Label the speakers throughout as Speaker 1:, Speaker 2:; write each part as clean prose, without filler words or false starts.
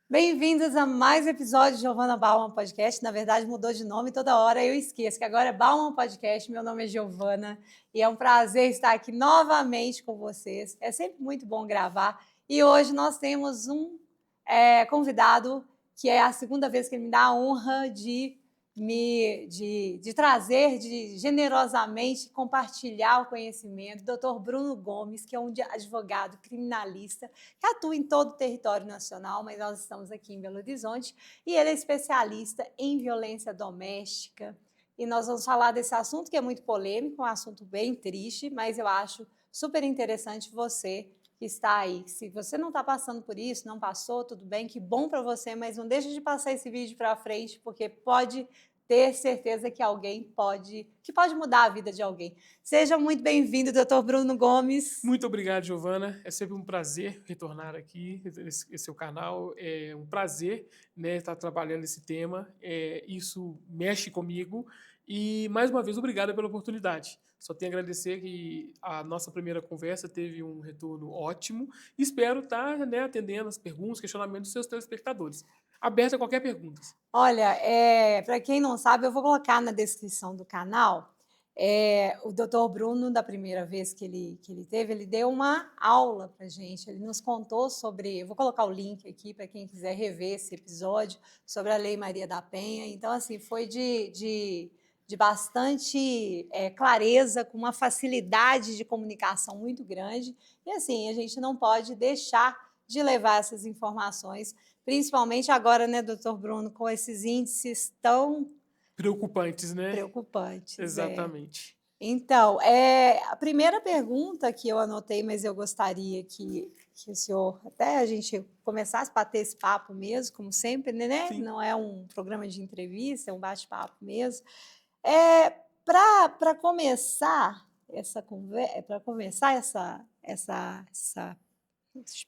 Speaker 1: Bem-vindos a mais um episódio de Giovana Bauman Podcast. Na verdade, mudou de nome toda hora, eu esqueço que agora é Bauman Podcast. Meu nome é Giovana e é um prazer estar aqui novamente com vocês. É sempre muito bom gravar. E hoje nós temos um convidado que é a segunda vez que ele me dá a honra de trazer, de generosamente compartilhar o conhecimento, o Dr. Bruno Gomes, que é um advogado criminalista que atua em todo o território nacional, mas nós estamos aqui em Belo Horizonte, e ele é especialista em violência doméstica. E nós vamos falar desse assunto que é muito polêmico, um assunto bem triste, mas eu acho super interessante você que está aí. Se você não está passando por isso, não passou, tudo bem, que bom para você, mas não deixe de passar esse vídeo para frente, porque pode ter certeza que pode mudar a vida de alguém. Seja muito bem-vindo, Dr. Bruno Gomes.
Speaker 2: Muito obrigado, Giovana. É sempre um prazer retornar aqui, esse seu canal. É um prazer, né, estar trabalhando esse tema. Isso mexe comigo. E, mais uma vez, obrigado pela oportunidade. Só tenho a agradecer que a nossa primeira conversa teve um retorno ótimo. Espero estar, né, atendendo as perguntas, questionamentos dos seus telespectadores. Aberto a qualquer pergunta.
Speaker 1: Olha, para quem não sabe, eu vou colocar na descrição do canal. O doutor Bruno, da primeira vez que ele teve, ele deu uma aula para a gente. Ele nos contou sobre. Eu vou colocar o link aqui para quem quiser rever esse episódio sobre a Lei Maria da Penha. Então, assim, foi de bastante clareza, com uma facilidade de comunicação muito grande. E, assim, a gente não pode deixar de levar essas informações, principalmente agora, né, doutor Bruno, com esses índices tão
Speaker 2: Preocupantes, né?
Speaker 1: preocupantes.
Speaker 2: Exatamente.
Speaker 1: Então, a primeira pergunta que eu anotei, mas eu gostaria que o senhor, até a gente começasse a bater esse papo mesmo, como sempre, né?
Speaker 2: Sim.
Speaker 1: Não é um programa de entrevista, é um bate-papo mesmo. Para começar essa conversa, para começar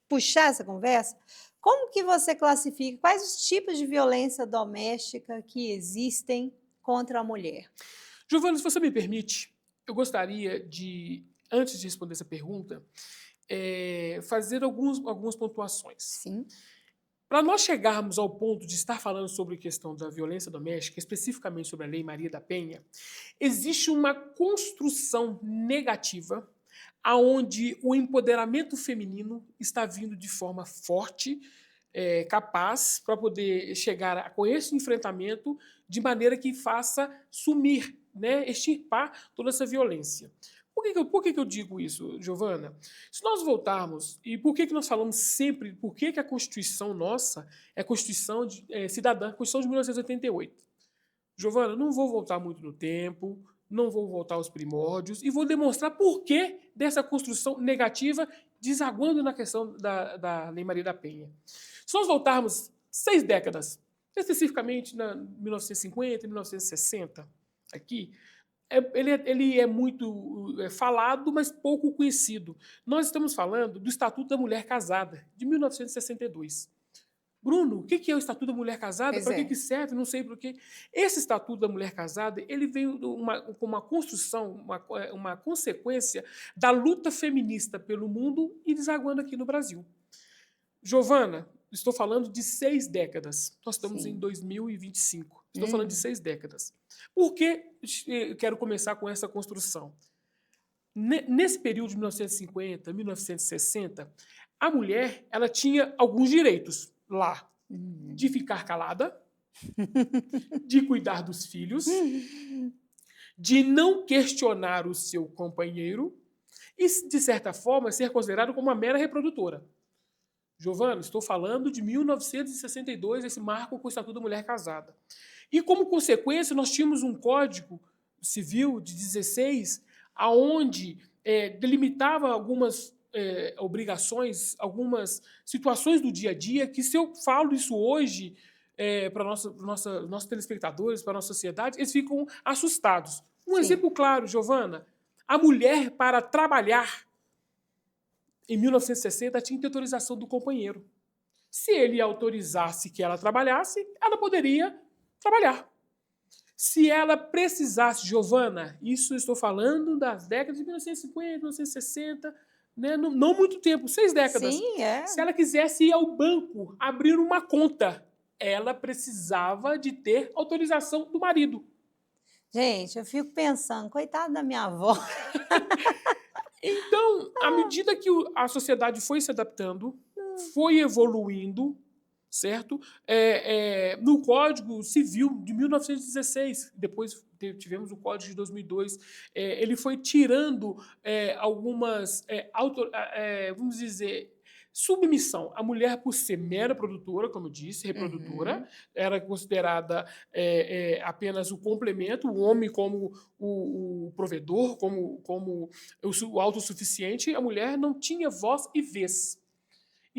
Speaker 1: puxar essa conversa, como que você classifica, quais os tipos de violência doméstica que existem contra a mulher?
Speaker 2: Giovana, se você me permite, eu gostaria de, antes de responder essa pergunta, fazer algumas pontuações.
Speaker 1: Sim.
Speaker 2: Para nós chegarmos ao ponto de estar falando sobre a questão da violência doméstica, especificamente sobre a Lei Maria da Penha, existe uma construção negativa aonde o empoderamento feminino está vindo de forma forte, capaz para poder chegar com esse enfrentamento de maneira que faça sumir, né, extirpar toda essa violência. Por que eu digo isso, Giovana? Se nós voltarmos, e por que nós falamos sempre, por que a Constituição nossa é a Constituição cidadã, a Constituição de 1988? Giovana, não vou voltar muito no tempo, não vou voltar aos primórdios, e vou demonstrar por que dessa construção negativa desaguando na questão da Lei Maria da Penha. Se nós voltarmos 6 décadas, especificamente na 1950, 1960, aqui, ele é muito falado, mas pouco conhecido. Nós estamos falando do Estatuto da Mulher Casada, de 1962. Bruno, o que é o Estatuto da Mulher Casada?
Speaker 1: Pois
Speaker 2: Para
Speaker 1: é.
Speaker 2: que serve? Não sei por quê. Esse Estatuto da Mulher Casada, ele veio com uma construção, uma consequência da luta feminista pelo mundo e desaguando aqui no Brasil. Giovana, estou falando de 6 décadas. Nós estamos em
Speaker 1: Sim.
Speaker 2: 2025. Estou falando de 6 décadas. Por que eu quero começar com essa construção? Nesse período de 1950, 1960, a mulher ela tinha alguns direitos lá. De ficar calada, de cuidar dos filhos, de não questionar o seu companheiro e, de certa forma, ser considerado como uma mera reprodutora. Giovana, estou falando de 1962, esse marco com o Estatuto da Mulher Casada. E, como consequência, nós tínhamos um Código Civil de 16, aonde delimitava algumas obrigações, algumas situações do dia a dia, que se eu falo isso hoje para nossos telespectadores, para a nossa sociedade, eles ficam assustados. Um exemplo claro, Giovana, a mulher para trabalhar em 1960 tinha que ter autorização do companheiro. Se ele autorizasse que ela trabalhasse, ela poderia trabalhar. Se ela precisasse, Giovana, isso eu estou falando das décadas de 1950, 1960, né? Não muito tempo, 6 décadas.
Speaker 1: Sim, é.
Speaker 2: Se ela quisesse ir ao banco abrir uma conta, ela precisava de ter autorização do marido.
Speaker 1: Gente, eu fico pensando, coitada da minha avó.
Speaker 2: Então, à medida que a sociedade foi se adaptando, foi evoluindo, certo? No Código Civil de 1916, depois tivemos o Código de 2002, ele foi tirando algumas, vamos dizer, submissão. A mulher, por ser mera produtora, como eu disse, reprodutora,
Speaker 1: Uhum.
Speaker 2: era considerada apenas o complemento, o homem como o provedor, como o autossuficiente, a mulher não tinha voz e vez.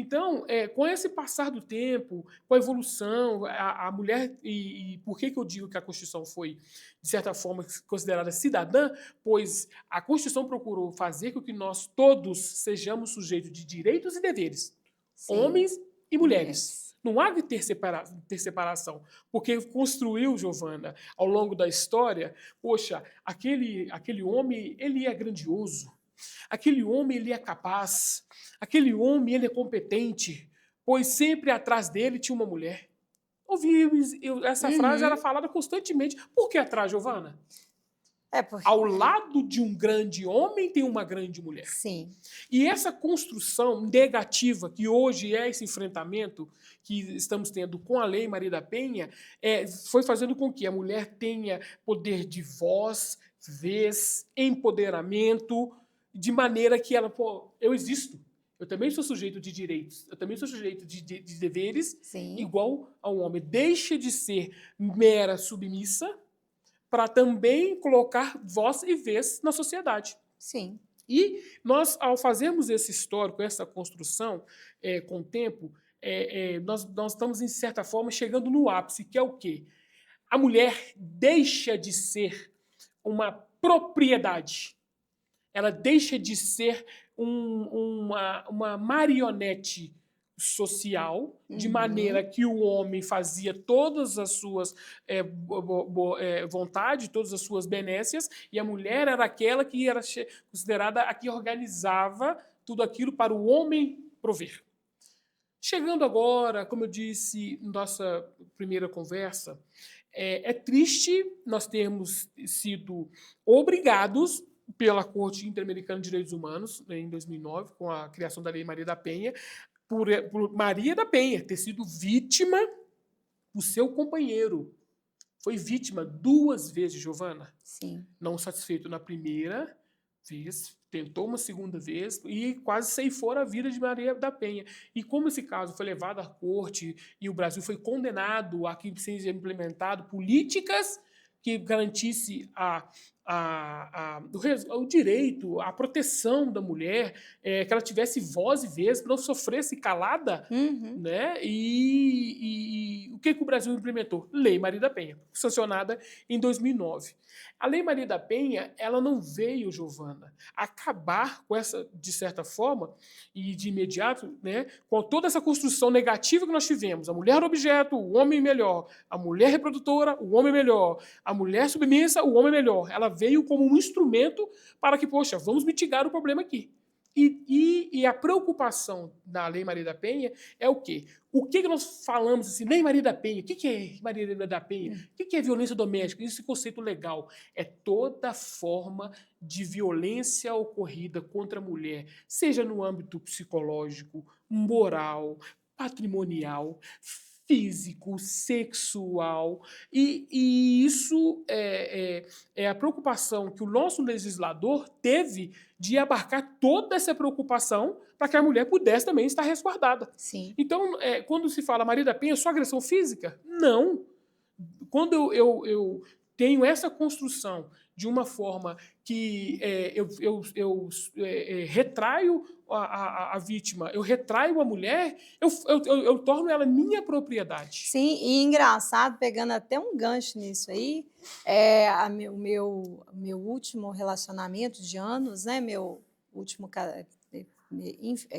Speaker 2: Então, com esse passar do tempo, com a evolução, a mulher, e por que eu digo que a Constituição foi, de certa forma, considerada cidadã? Pois a Constituição procurou fazer com que nós todos sejamos sujeitos de direitos e deveres,
Speaker 1: Sim,
Speaker 2: homens e mulheres.
Speaker 1: mulheres.
Speaker 2: Não há que ter separação, porque construiu, Giovana, ao longo da história, poxa, aquele homem, ele é grandioso, aquele homem, ele é capaz, aquele homem, ele é competente, pois sempre atrás dele tinha uma mulher. Essa frase era
Speaker 1: Uhum.
Speaker 2: falada constantemente. Por que atrás, Giovana?
Speaker 1: É porque
Speaker 2: Ao lado de um grande homem tem uma grande mulher.
Speaker 1: sim.
Speaker 2: E essa construção negativa, que hoje é esse enfrentamento que estamos tendo com a Lei Maria da Penha, foi fazendo com que a mulher tenha poder de voz, vez, empoderamento, de maneira que ela, pô, eu existo. Eu também sou sujeito de direitos, eu também sou sujeito de deveres,
Speaker 1: Sim,
Speaker 2: igual ao homem. Deixa de ser mera submissa para também colocar voz e vez na sociedade.
Speaker 1: sim.
Speaker 2: E nós, ao fazermos esse histórico, essa construção com o tempo, nós estamos, em certa forma, chegando no ápice, que é o quê? A mulher deixa de ser uma propriedade. Ela deixa de ser uma marionete social, de maneira
Speaker 1: Uhum.
Speaker 2: que o homem fazia todas as suas vontades, todas as suas benécias, e a mulher era aquela que era considerada a que organizava tudo aquilo para o homem prover. Chegando agora, como eu disse em nossa primeira conversa, é triste nós termos sido obrigados pela Corte Interamericana de Direitos Humanos, né, em 2009, com a criação da Lei Maria da Penha, por Maria da Penha ter sido vítima do seu companheiro. Foi vítima 2 vezes, Giovana.
Speaker 1: Sim.
Speaker 2: Não satisfeito na primeira vez, tentou uma segunda vez e quase ceifou a vida de Maria da Penha. E como esse caso foi levado à corte e o Brasil foi condenado a que seja implementado políticas que garantisse o direito, a proteção da mulher, que ela tivesse voz e vez, não sofresse calada,
Speaker 1: Uhum.
Speaker 2: né? E o que o Brasil implementou? Lei Maria da Penha, sancionada em 2009. A Lei Maria da Penha, ela não veio, Giovana, acabar com essa, de certa forma, e de imediato, né, com toda essa construção negativa que nós tivemos. A mulher objeto, o homem melhor. A mulher reprodutora, o homem melhor. A mulher submissa, o homem melhor. Ela veio como um instrumento para que, poxa, vamos mitigar o problema aqui. E a preocupação da Lei Maria da Penha é o quê? O que nós falamos assim, Lei Maria da Penha? O que é Maria da Penha? O que é violência doméstica? Esse conceito legal é toda forma de violência ocorrida contra a mulher, seja no âmbito psicológico, moral, patrimonial, físico, sexual, e isso é a preocupação que o nosso legislador teve de abarcar toda essa preocupação para que a mulher pudesse também estar resguardada.
Speaker 1: Sim.
Speaker 2: Então, quando se fala Maria da Penha, só agressão física? Não. Quando eu tenho essa construção de uma forma que retraio a vítima, eu retraio a mulher, eu torno ela minha propriedade.
Speaker 1: Sim, e engraçado, pegando até um gancho nisso aí, o meu último relacionamento de anos, né, meu último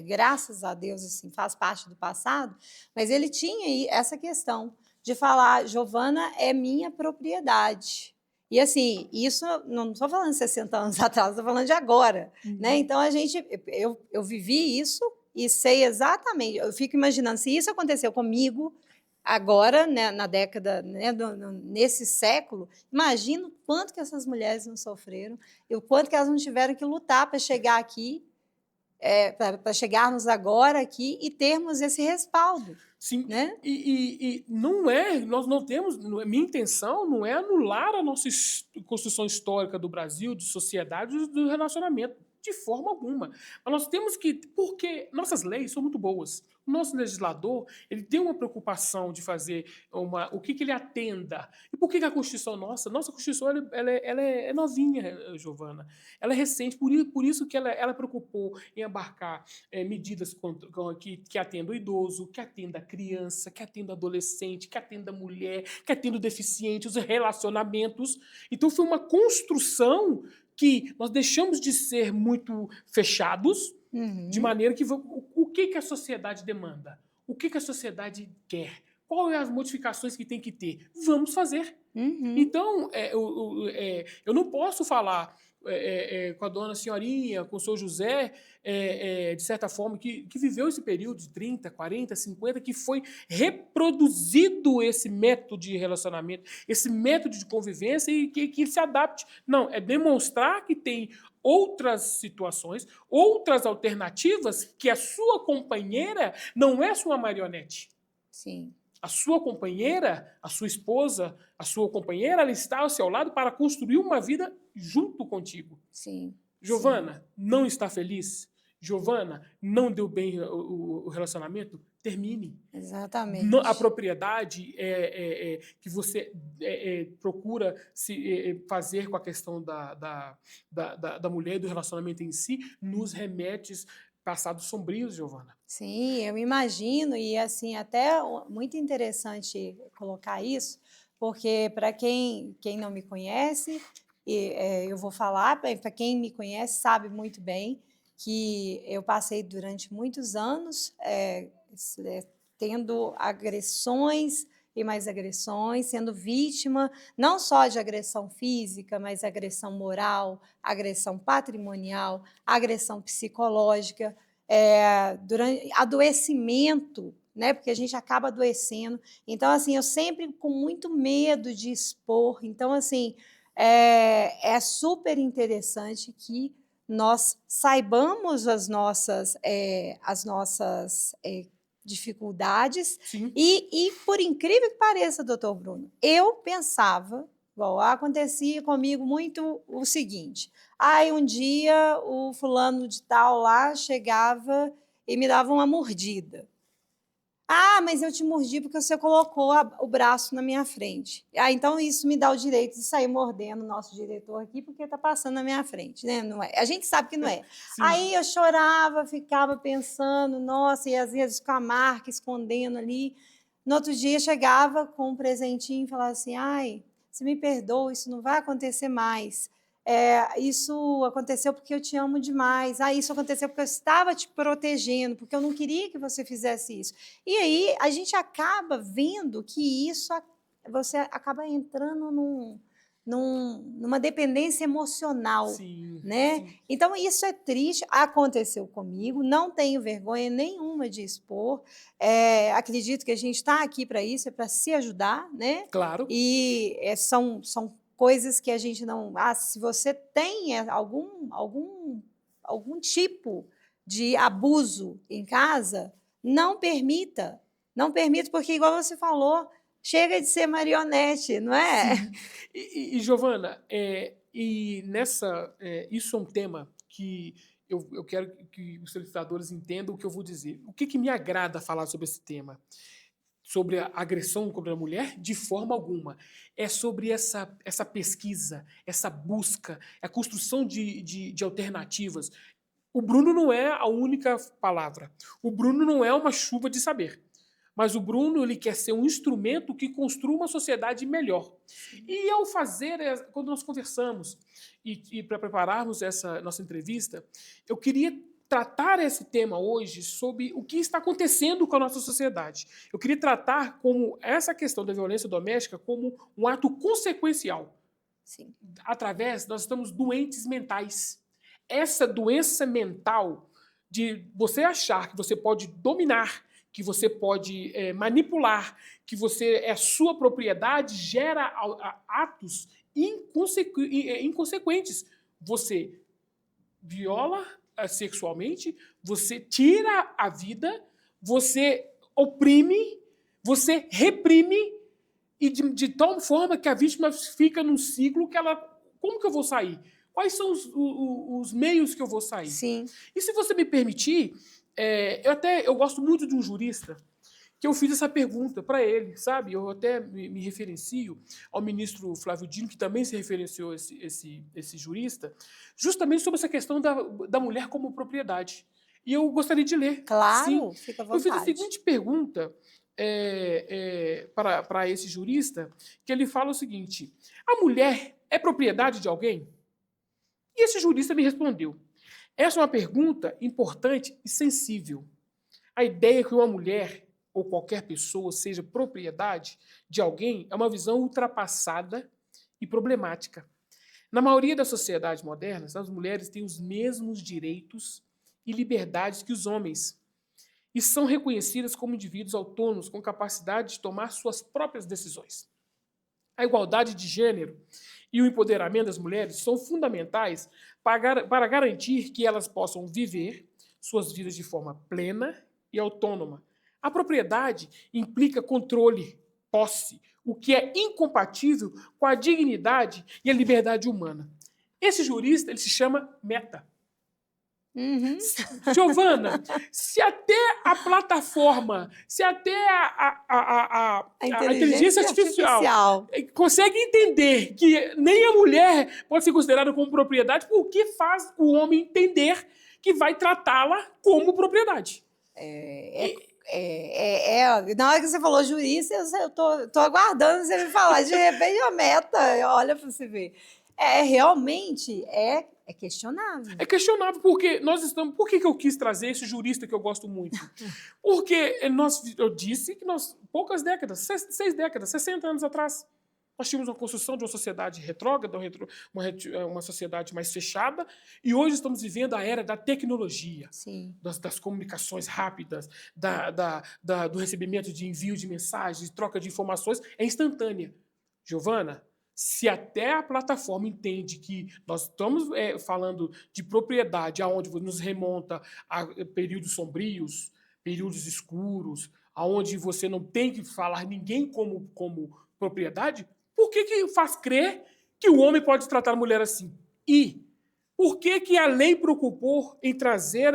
Speaker 1: graças a Deus, assim, faz parte do passado, mas ele tinha aí essa questão de falar: "Giovana é minha propriedade". E assim, isso não estou falando de 60 anos atrás, estou falando de agora, né? Então eu vivi isso e sei exatamente. Eu fico imaginando se isso aconteceu comigo agora, né, na década, né, nesse século, imagino o quanto que essas mulheres não sofreram e o quanto que elas não tiveram que lutar para chegar aqui, para chegarmos agora aqui e termos esse respaldo.
Speaker 2: Sim,
Speaker 1: né?
Speaker 2: E não é, nós não temos, minha intenção não é anular a nossa construção histórica do Brasil, de sociedade, do relacionamento, de forma alguma. Mas nós temos que, porque nossas leis são muito boas. O nosso legislador, ele tem uma preocupação de fazer o que ele atenda. E por que a Constituição nossa Constituição ela é novinha, Giovana. Ela é recente, por isso que ela preocupou em abarcar medidas que atendam o idoso, que atendam a criança, que atendam o adolescente, que atendam a mulher, que atendam o deficiente, os relacionamentos. Então foi uma construção que nós deixamos de ser muito fechados, de maneira que o que a sociedade demanda? O que a sociedade quer? Quais as modificações que tem que ter? Vamos fazer. Então, eu não posso falar com a dona Senhorinha, com o senhor José, de certa forma, que viveu esse período de 30, 40, 50, que foi reproduzido esse método de relacionamento, esse método de convivência e que se adapte. Não, é demonstrar que tem outras situações, outras alternativas, que a sua companheira não é sua marionete.
Speaker 1: Sim.
Speaker 2: A sua companheira, a sua esposa, a sua companheira, ela está ao seu lado para construir uma vida junto contigo.
Speaker 1: Sim.
Speaker 2: Giovana, não está feliz? Giovana, não deu bem o relacionamento? Termine.
Speaker 1: Exatamente.
Speaker 2: A propriedade que você procura fazer com a questão da mulher e do relacionamento em si nos remete passados sombrios, Giovana.
Speaker 1: Sim, eu imagino, e assim, até muito interessante colocar isso, porque para quem não me conhece, eu vou falar, para quem me conhece sabe muito bem que eu passei durante muitos anos tendo agressões e mais agressões, sendo vítima não só de agressão física, mas agressão moral, agressão patrimonial, agressão psicológica, durante adoecimento, né? Porque a gente acaba adoecendo. Então, assim, eu sempre com muito medo de expor. Então, assim, é super interessante que nós saibamos as nossas dificuldades.
Speaker 2: Sim.
Speaker 1: E, por incrível que pareça, doutor Bruno, eu pensava, bom, acontecia comigo muito o seguinte: aí um dia o fulano de tal lá chegava e me dava uma mordida. Ah, mas eu te mordi porque você colocou o braço na minha frente. Ah, então isso me dá o direito de sair mordendo o nosso diretor aqui porque está passando na minha frente, né? Não é? A gente sabe que não é. Aí eu chorava, ficava pensando, nossa, e às vezes com a marca escondendo ali. No outro dia chegava com um presentinho e falava assim: ai, você me perdoa, isso não vai acontecer mais. Isso aconteceu porque eu te amo demais. Ah, isso aconteceu porque eu estava te protegendo, porque eu não queria que você fizesse isso. E aí a gente acaba vendo que você acaba entrando numa dependência emocional,
Speaker 2: Sim,
Speaker 1: né?
Speaker 2: sim.
Speaker 1: Então isso é triste, aconteceu comigo, não tenho vergonha nenhuma de expor. Acredito que a gente está aqui para isso, é para se ajudar, né?
Speaker 2: Claro.
Speaker 1: E são coisas que a gente não... se você tem algum tipo de abuso em casa, não permita, porque, igual você falou, chega de ser marionete, não é?
Speaker 2: Sim. E Giovana, isso é um tema que eu quero que os telespectadores entendam o que eu vou dizer. O que me agrada falar sobre esse tema? Sobre a agressão contra a mulher? De forma alguma. É sobre essa pesquisa, essa busca, a construção de alternativas. O Bruno não é a única palavra. O Bruno não é uma chuva de saber. Mas o Bruno ele quer ser um instrumento que construa uma sociedade melhor. E ao fazer, quando nós conversamos e para prepararmos essa nossa entrevista, eu queria tratar esse tema hoje sobre o que está acontecendo com a nossa sociedade. Eu queria tratar como essa questão da violência doméstica como um ato consequencial.
Speaker 1: Sim.
Speaker 2: nós estamos doentes mentais. Essa doença mental de você achar que você pode dominar, que você pode manipular, que você é sua propriedade, gera atos inconsequentes. Você viola sexualmente, você tira a vida, você oprime, você reprime, e de tal forma que a vítima fica num ciclo que ela... Como que eu vou sair? Quais são os meios que eu vou sair?
Speaker 1: Sim.
Speaker 2: E se você me permitir, eu gosto muito de um jurista que eu fiz essa pergunta para ele, sabe? Eu até me referencio ao ministro Flávio Dino, que também se referenciou a esse jurista, justamente sobre essa questão da mulher como propriedade. E eu gostaria de ler.
Speaker 1: Claro,
Speaker 2: Sim.
Speaker 1: fica à
Speaker 2: Eu fiz a
Speaker 1: vontade.
Speaker 2: seguinte pergunta para esse jurista, que ele fala o seguinte: a mulher é propriedade de alguém? E esse jurista me respondeu: essa é uma pergunta importante e sensível. A ideia que uma mulher ou qualquer pessoa seja propriedade de alguém é uma visão ultrapassada e problemática. Na maioria das sociedades modernas, as mulheres têm os mesmos direitos e liberdades que os homens e são reconhecidas como indivíduos autônomos com capacidade de tomar suas próprias decisões. A igualdade de gênero e o empoderamento das mulheres são fundamentais para garantir que elas possam viver suas vidas de forma plena e autônoma. A propriedade implica controle, posse, o que é incompatível com a dignidade e a liberdade humana. Esse jurista, ele se chama Meta.
Speaker 1: Uhum.
Speaker 2: Giovana, se até a plataforma, se até a inteligência artificial consegue entender que nem a mulher pode ser considerada como propriedade, por que faz o homem entender que vai tratá-la como propriedade?
Speaker 1: Na hora que você falou jurista, eu tô aguardando você me falar. De repente, a Meta, olha para você ver. Realmente é questionável.
Speaker 2: É questionável, porque nós estamos... Por que eu quis trazer esse jurista que eu gosto muito? Porque eu disse que poucas décadas, 6 décadas, 60 anos atrás, nós tínhamos uma construção de uma sociedade retrógrada, uma sociedade mais fechada, e hoje estamos vivendo a era da tecnologia,
Speaker 1: Sim.
Speaker 2: das comunicações rápidas, do recebimento de envio de mensagens, troca de informações, é instantânea. Giovana, se até a plataforma entende que nós estamos falando de propriedade, aonde nos remonta a períodos sombrios, períodos escuros, aonde você não tem que falar ninguém como propriedade, por que faz crer que o homem pode tratar a mulher assim? E por que a lei preocupou em trazer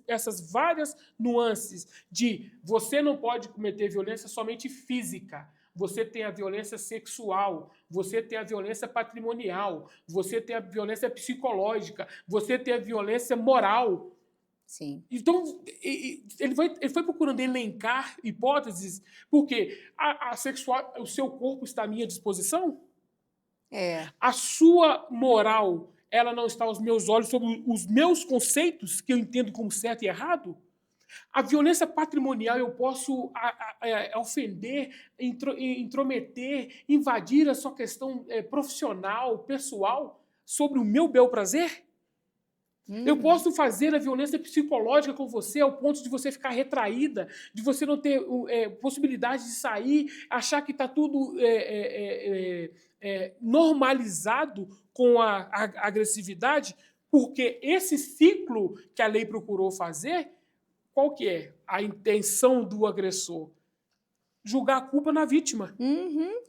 Speaker 2: essas várias nuances de você não pode cometer violência somente física? Você tem a violência sexual, você tem a violência patrimonial, você tem a violência psicológica, você tem a violência moral.
Speaker 1: Sim.
Speaker 2: Então, ele foi procurando elencar hipóteses, porque o seu corpo está à minha disposição? A sua moral, ela não está aos meus olhos sobre os meus conceitos, que eu entendo como certo e errado? A violência patrimonial eu posso ofender, intrometer, invadir a sua questão profissional, pessoal, sobre o meu bel prazer? Eu posso fazer a violência psicológica com você ao ponto de você ficar retraída, de você não ter possibilidade de sair, achar que está tudo normalizado com a agressividade, porque esse ciclo que a lei procurou fazer, qual que é a intenção do agressor? Julgar a culpa na vítima.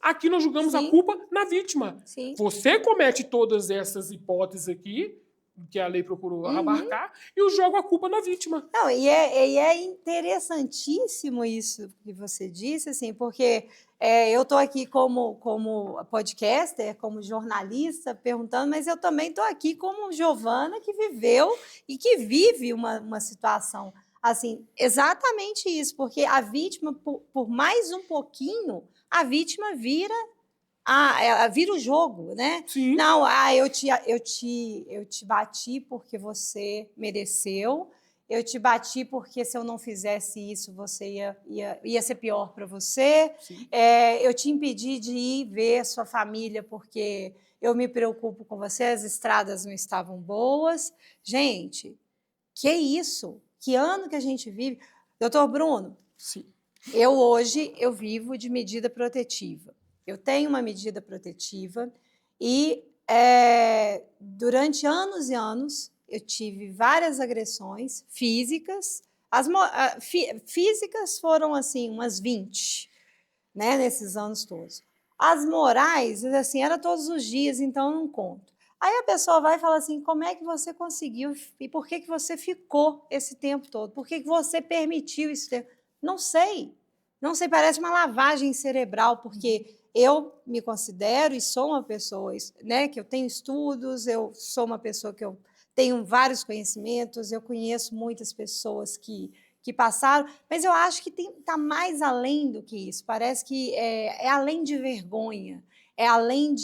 Speaker 2: Aqui nós julgamos a culpa na vítima.
Speaker 1: Sim.
Speaker 2: Você comete todas essas hipóteses aqui, que a lei procurou abarcar, e eu jogo a culpa na vítima.
Speaker 1: Não, e é interessantíssimo isso que você disse, assim, porque eu estou aqui como podcaster, como jornalista, perguntando, mas eu também estou aqui como Giovana, que viveu e que vive uma situação assim, exatamente isso, porque a vítima, por mais um pouquinho, a vítima vira o jogo, né?
Speaker 2: Sim.
Speaker 1: Não, eu te bati porque você mereceu eu te bati porque se eu não fizesse isso, você ia ser pior para você. Eu te impedi de ir ver sua família porque eu me preocupo com você, as estradas não estavam boas. Gente, que isso? Que ano que a gente vive? Doutor Bruno,
Speaker 2: Sim.
Speaker 1: hoje eu vivo de medida protetiva. Eu tenho uma medida protetiva e durante anos e anos eu tive várias agressões físicas. Físicas foram assim umas 20, né, nesses anos todos. As morais, assim, era todos os dias, então eu não conto. Aí a pessoa vai e fala assim, como é que você conseguiu e por que você ficou esse tempo todo? Por que você permitiu isso? Não sei. Não sei, parece uma lavagem cerebral, porque eu me considero e sou uma pessoa, né, que eu tenho estudos, eu sou uma pessoa que eu tenho vários conhecimentos, eu conheço muitas pessoas que passaram, mas eu acho que está mais além do que isso. Parece que é além de vergonha, é além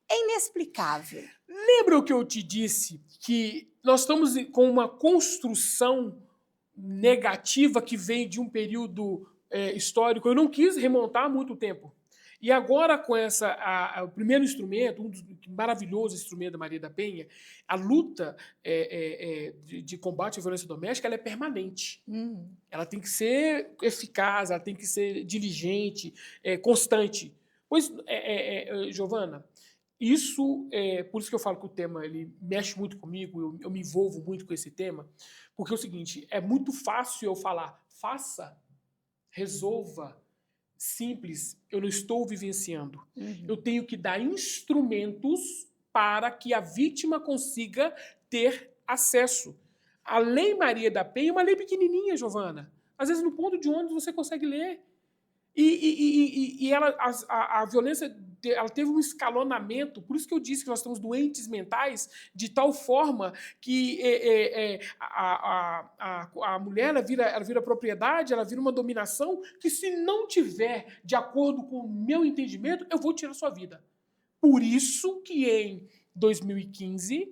Speaker 1: é inexplicável.
Speaker 2: Lembra o que eu te disse? Que nós estamos com uma construção negativa que vem de um período histórico. Eu não quis remontar muito tempo. E agora, com o primeiro instrumento, maravilhoso instrumento da Maria da Penha, a luta de combate à violência doméstica, ela é permanente. Ela tem que ser eficaz, ela tem que ser diligente, constante. Pois, Giovana, por isso que eu falo que o tema ele mexe muito comigo, eu me envolvo muito com esse tema, porque é o seguinte, é muito fácil eu falar, faça, resolva, simples, eu não estou vivenciando. Eu tenho que dar instrumentos para que a vítima consiga ter acesso. A Lei Maria da Penha é uma lei pequenininha, Giovana. Às vezes no ponto de ônibus você consegue ler. E a violência ela teve um escalonamento, por isso que eu disse que nós estamos doentes mentais, de tal forma que a mulher ela vira propriedade, ela vira uma dominação, que se não tiver de acordo com o meu entendimento, eu vou tirar a sua vida. Por isso que em 2015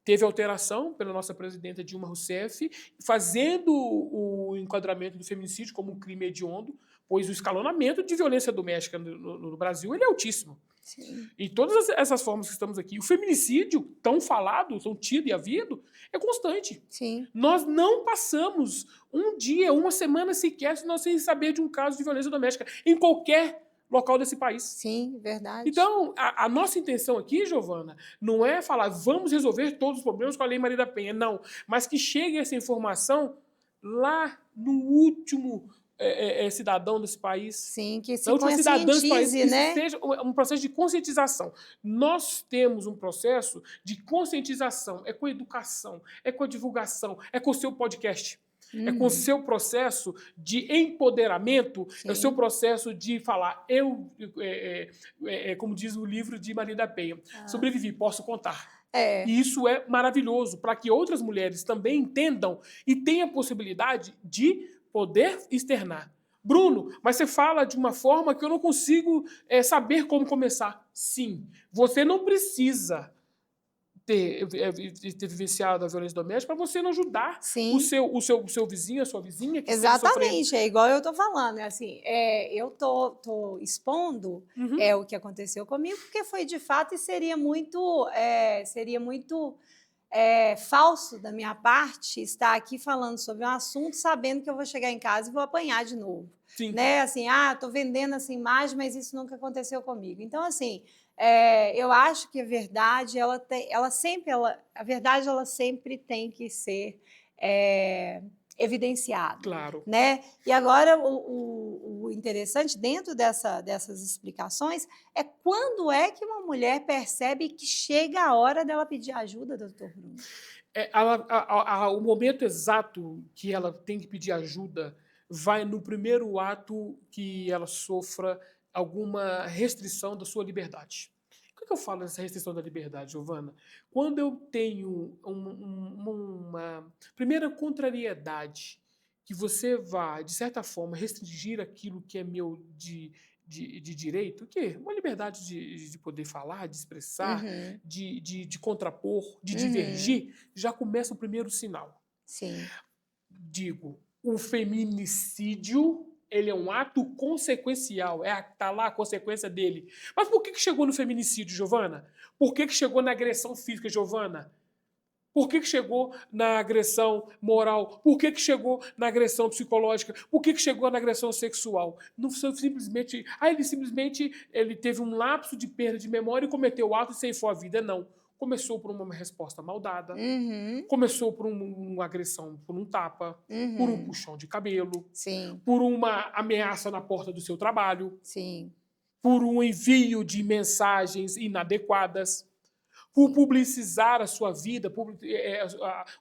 Speaker 2: teve alteração pela nossa presidenta Dilma Rousseff, fazendo o enquadramento do feminicídio como um crime hediondo, pois o escalonamento de violência doméstica no Brasil ele é altíssimo.
Speaker 1: Sim.
Speaker 2: E todas essas formas que estamos aqui, o feminicídio, tão falado, tão tido e havido, é constante.
Speaker 1: Sim.
Speaker 2: Nós não passamos um dia, uma semana sequer, se nós sem saber de um caso de violência doméstica em qualquer local desse país.
Speaker 1: Sim, verdade.
Speaker 2: Então, a nossa intenção aqui, Giovana, não é falar vamos resolver todos os problemas com a Lei Maria da Penha, não. Mas que chegue essa informação lá no último cidadão desse país.
Speaker 1: Sim, que se
Speaker 2: na última cidadã desse país,
Speaker 1: conscientize,
Speaker 2: que
Speaker 1: né?
Speaker 2: seja um processo de conscientização. Nós temos um processo de conscientização. É com a educação, é com a divulgação, é com o seu podcast. É com o seu processo de empoderamento, é o seu processo de falar, como diz o livro de Maria da Penha, sobrevivi, posso contar. E isso é maravilhoso, para que outras mulheres também entendam e tenham a possibilidade de poder externar. Bruno, mas você fala de uma forma que eu não consigo saber como começar. Sim, você não precisa ter vivenciado a violência doméstica para você não ajudar o seu vizinho, a sua vizinha que
Speaker 1: exatamente, é igual eu tô falando, assim, eu tô expondo o que aconteceu comigo, porque foi de fato e seria muito falso da minha parte estar aqui falando sobre um assunto sabendo que eu vou chegar em casa e vou apanhar de novo.
Speaker 2: Sim.
Speaker 1: Né? Assim, tô vendendo essa imagem, mas isso nunca aconteceu comigo. Então, assim, eu acho que a verdade, a verdade ela sempre tem que ser evidenciada.
Speaker 2: Claro.
Speaker 1: Né? E agora, o interessante, dentro dessas explicações, é quando é que uma mulher percebe que chega a hora dela pedir ajuda, doutor Bruno?
Speaker 2: O momento exato que ela tem que pedir ajuda vai no primeiro ato que ela sofra alguma restrição da sua liberdade. O que eu falo dessa restrição da liberdade, Giovana? Quando eu tenho uma primeira contrariedade, que você vai, de certa forma, restringir aquilo que é meu de de direito, o quê? Uma liberdade de poder falar, de expressar,
Speaker 1: Uhum.
Speaker 2: de contrapor, de
Speaker 1: Uhum.
Speaker 2: divergir, já começa o primeiro sinal.
Speaker 1: Sim.
Speaker 2: Digo, o feminicídio, ele é um ato consequencial, tá lá a consequência dele. Mas por que chegou no feminicídio, Giovana? Por que chegou na agressão física, Giovana? Por que chegou na agressão moral? Por que chegou na agressão psicológica? Por que chegou na agressão sexual? Não foi simplesmente. Ele teve um lapso de perda de memória e cometeu o ato e ceifou a vida. Não. Começou por uma resposta maldada.
Speaker 1: Uhum.
Speaker 2: Começou por uma agressão, por um tapa, por um
Speaker 1: Uhum.
Speaker 2: puxão de cabelo,
Speaker 1: Sim.
Speaker 2: por uma ameaça na porta do seu trabalho,
Speaker 1: Sim.
Speaker 2: por um envio de mensagens inadequadas, por
Speaker 1: Sim.
Speaker 2: publicizar a sua vida,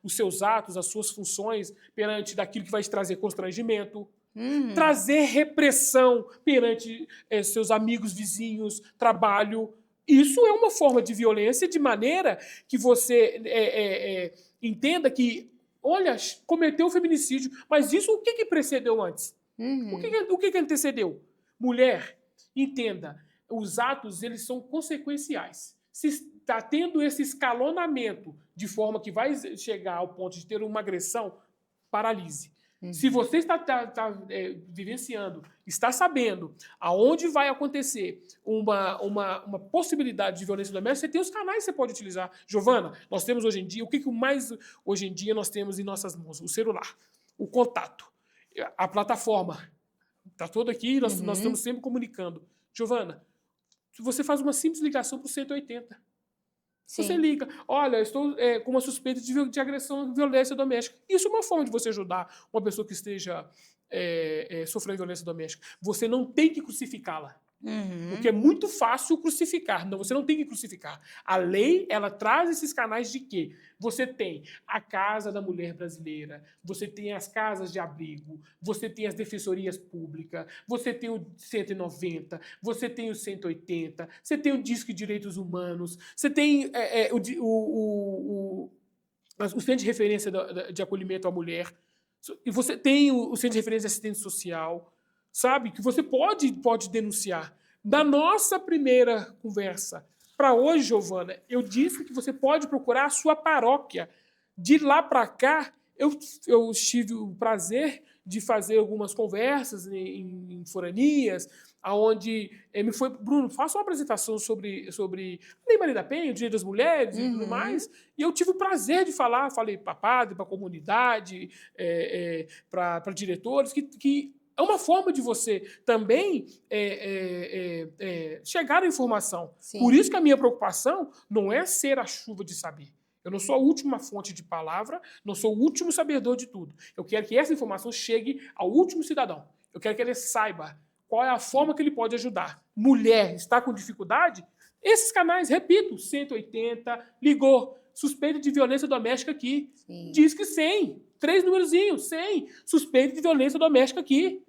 Speaker 2: os seus atos, as suas funções perante daquilo que vai te trazer constrangimento,
Speaker 1: Uhum.
Speaker 2: trazer repressão perante seus amigos, vizinhos, trabalho. Isso é uma forma de violência de maneira que você entenda que, olha, cometeu o feminicídio, mas isso o que precedeu antes?
Speaker 1: Uhum.
Speaker 2: O que antecedeu? Mulher, entenda, os atos eles são consequenciais. Se está tendo esse escalonamento de forma que vai chegar ao ponto de ter uma agressão, paralise. Se
Speaker 1: Uhum.
Speaker 2: você está vivenciando, está sabendo aonde vai acontecer uma possibilidade de violência doméstica, você tem os canais que você pode utilizar. Giovana, nós temos hoje em dia, o que mais hoje em dia nós temos em nossas mãos? O celular, o contato, a plataforma. Está todo aqui, nós estamos
Speaker 1: Uhum.
Speaker 2: sempre comunicando. Giovana, você faz uma simples ligação para o 180. Você
Speaker 1: Sim.
Speaker 2: liga, olha, eu estou com uma suspeita de agressão e violência doméstica. Isso é uma forma de você ajudar uma pessoa que esteja sofrendo violência doméstica. Você não tem que crucificá-la. Porque é
Speaker 1: Uhum.
Speaker 2: muito fácil crucificar. Não, você não tem que crucificar. A lei, ela traz esses canais de quê? Você tem a Casa da Mulher Brasileira, você tem as casas de abrigo, você tem as defensorias públicas, você tem o 190, você tem o 180, você tem o Disque Direitos Humanos, você tem o Centro de Referência de Acolhimento à Mulher, e você tem o Centro de Referência de Assistência Social, sabe? Que você pode denunciar. Da nossa primeira conversa para hoje, Giovana, eu disse que você pode procurar a sua paróquia. De lá para cá, eu tive o prazer de fazer algumas conversas em foranias, aonde me foi, Bruno, faça uma apresentação sobre a Lei Maria da Penha, o Direito das Mulheres e tudo
Speaker 1: Uhum.
Speaker 2: mais, e eu tive o prazer de falar, falei para padre, para comunidade, para diretores, que é uma forma de você também chegar à informação. Por
Speaker 1: Sim.
Speaker 2: isso que a minha preocupação não é ser a chuva de saber. Eu não sou a última fonte de palavra, não sou o último sabedor de tudo. Eu quero que essa informação chegue ao último cidadão. Eu quero que ele saiba qual é a forma
Speaker 1: Sim.
Speaker 2: que ele pode ajudar. Mulher está com dificuldade? Esses canais, repito, 180, ligou, suspeita de violência doméstica aqui.
Speaker 1: Sim.
Speaker 2: Diz que 100, 3 numerozinhos, 100, suspeita de violência doméstica aqui.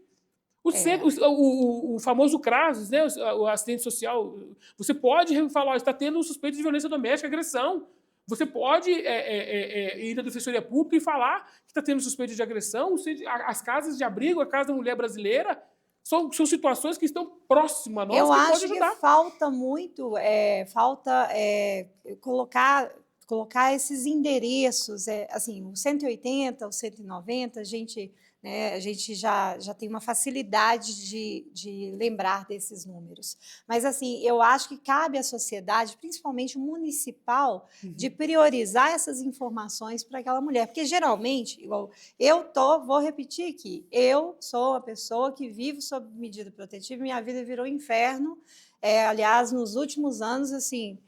Speaker 1: É.
Speaker 2: O famoso CRAS, né, o assistente social, você pode falar, está tendo suspeita de violência doméstica, agressão. Você pode ir na Defensoria Pública e falar que está tendo suspeita de agressão. As casas de abrigo, a Casa da Mulher Brasileira, são situações que estão próximas a nós
Speaker 1: Eu
Speaker 2: que pode
Speaker 1: acho que
Speaker 2: ajudar.
Speaker 1: falta muito, colocar esses endereços, assim, o 180, o 190, a gente já tem uma facilidade de lembrar desses números. Mas, assim, eu acho que cabe à sociedade, principalmente municipal, de
Speaker 2: Uhum.
Speaker 1: priorizar essas informações para aquela mulher. Porque, geralmente, igual vou repetir aqui, eu sou uma pessoa que vivo sob medida protetiva, minha vida virou inferno. Aliás, nos últimos anos, assim,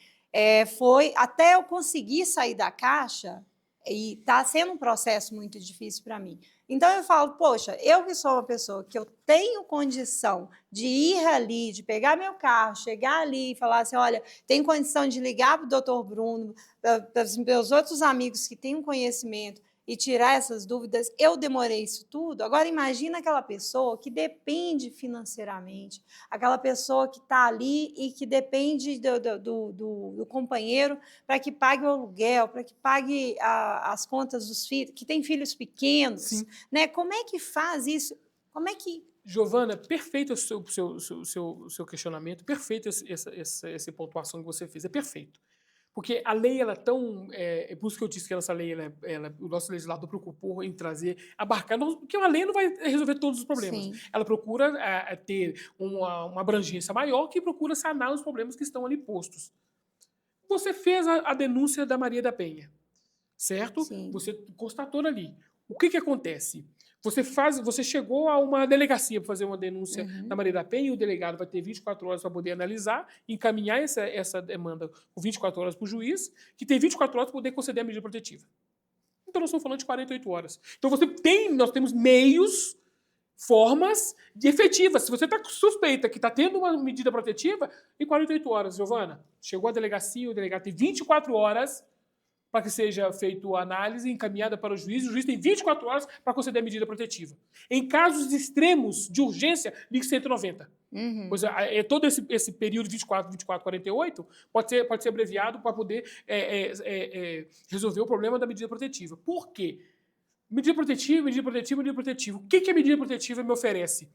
Speaker 1: foi até eu conseguir sair da caixa, e está sendo um processo muito difícil para mim. Então eu falo, poxa, eu que sou uma pessoa que eu tenho condição de ir ali, de pegar meu carro, chegar ali e falar assim, olha, tenho condição de ligar para o doutor Bruno, para os meus outros amigos que têm um conhecimento e tirar essas dúvidas, eu demorei isso tudo. Agora imagina aquela pessoa que depende financeiramente, aquela pessoa que está ali e que depende do companheiro para que pague o aluguel, para que pague as contas dos filhos, que tem filhos pequenos,
Speaker 2: Sim.
Speaker 1: né? Como é que faz isso? Como é que...
Speaker 2: Giovana, perfeito o seu questionamento, perfeito essa pontuação que você fez, é perfeito. Porque a lei, ela é tão... por isso que eu disse que essa lei, o nosso legislador preocupou em trazer, abarcar, porque uma lei não vai resolver todos os problemas.
Speaker 1: Sim.
Speaker 2: Ela procura ter uma abrangência maior que procura sanar os problemas que estão ali postos. Você fez a denúncia da Maria da Penha, certo?
Speaker 1: Sim.
Speaker 2: Você constatou ali. O que acontece? Você chegou a uma delegacia para fazer uma denúncia da Maria da Penha e o delegado vai ter 24 horas para poder analisar, encaminhar essa demanda com 24 horas para o juiz, que tem 24 horas para poder conceder a medida protetiva. Então, nós estamos falando de 48 horas. Então, nós temos meios, formas efetivas. Se você está suspeita que está tendo uma medida protetiva, em 48 horas, Giovana, chegou a delegacia, o delegado tem 24 horas para que seja feita a análise, encaminhada para o juiz tem 24 horas para conceder a medida protetiva. Em casos extremos de urgência, ligue 190. Pois todo esse período 24, 48 pode ser abreviado para poder resolver o problema da medida protetiva. Por quê? Medida protetiva, medida protetiva, medida protetiva. O que a medida protetiva me oferece?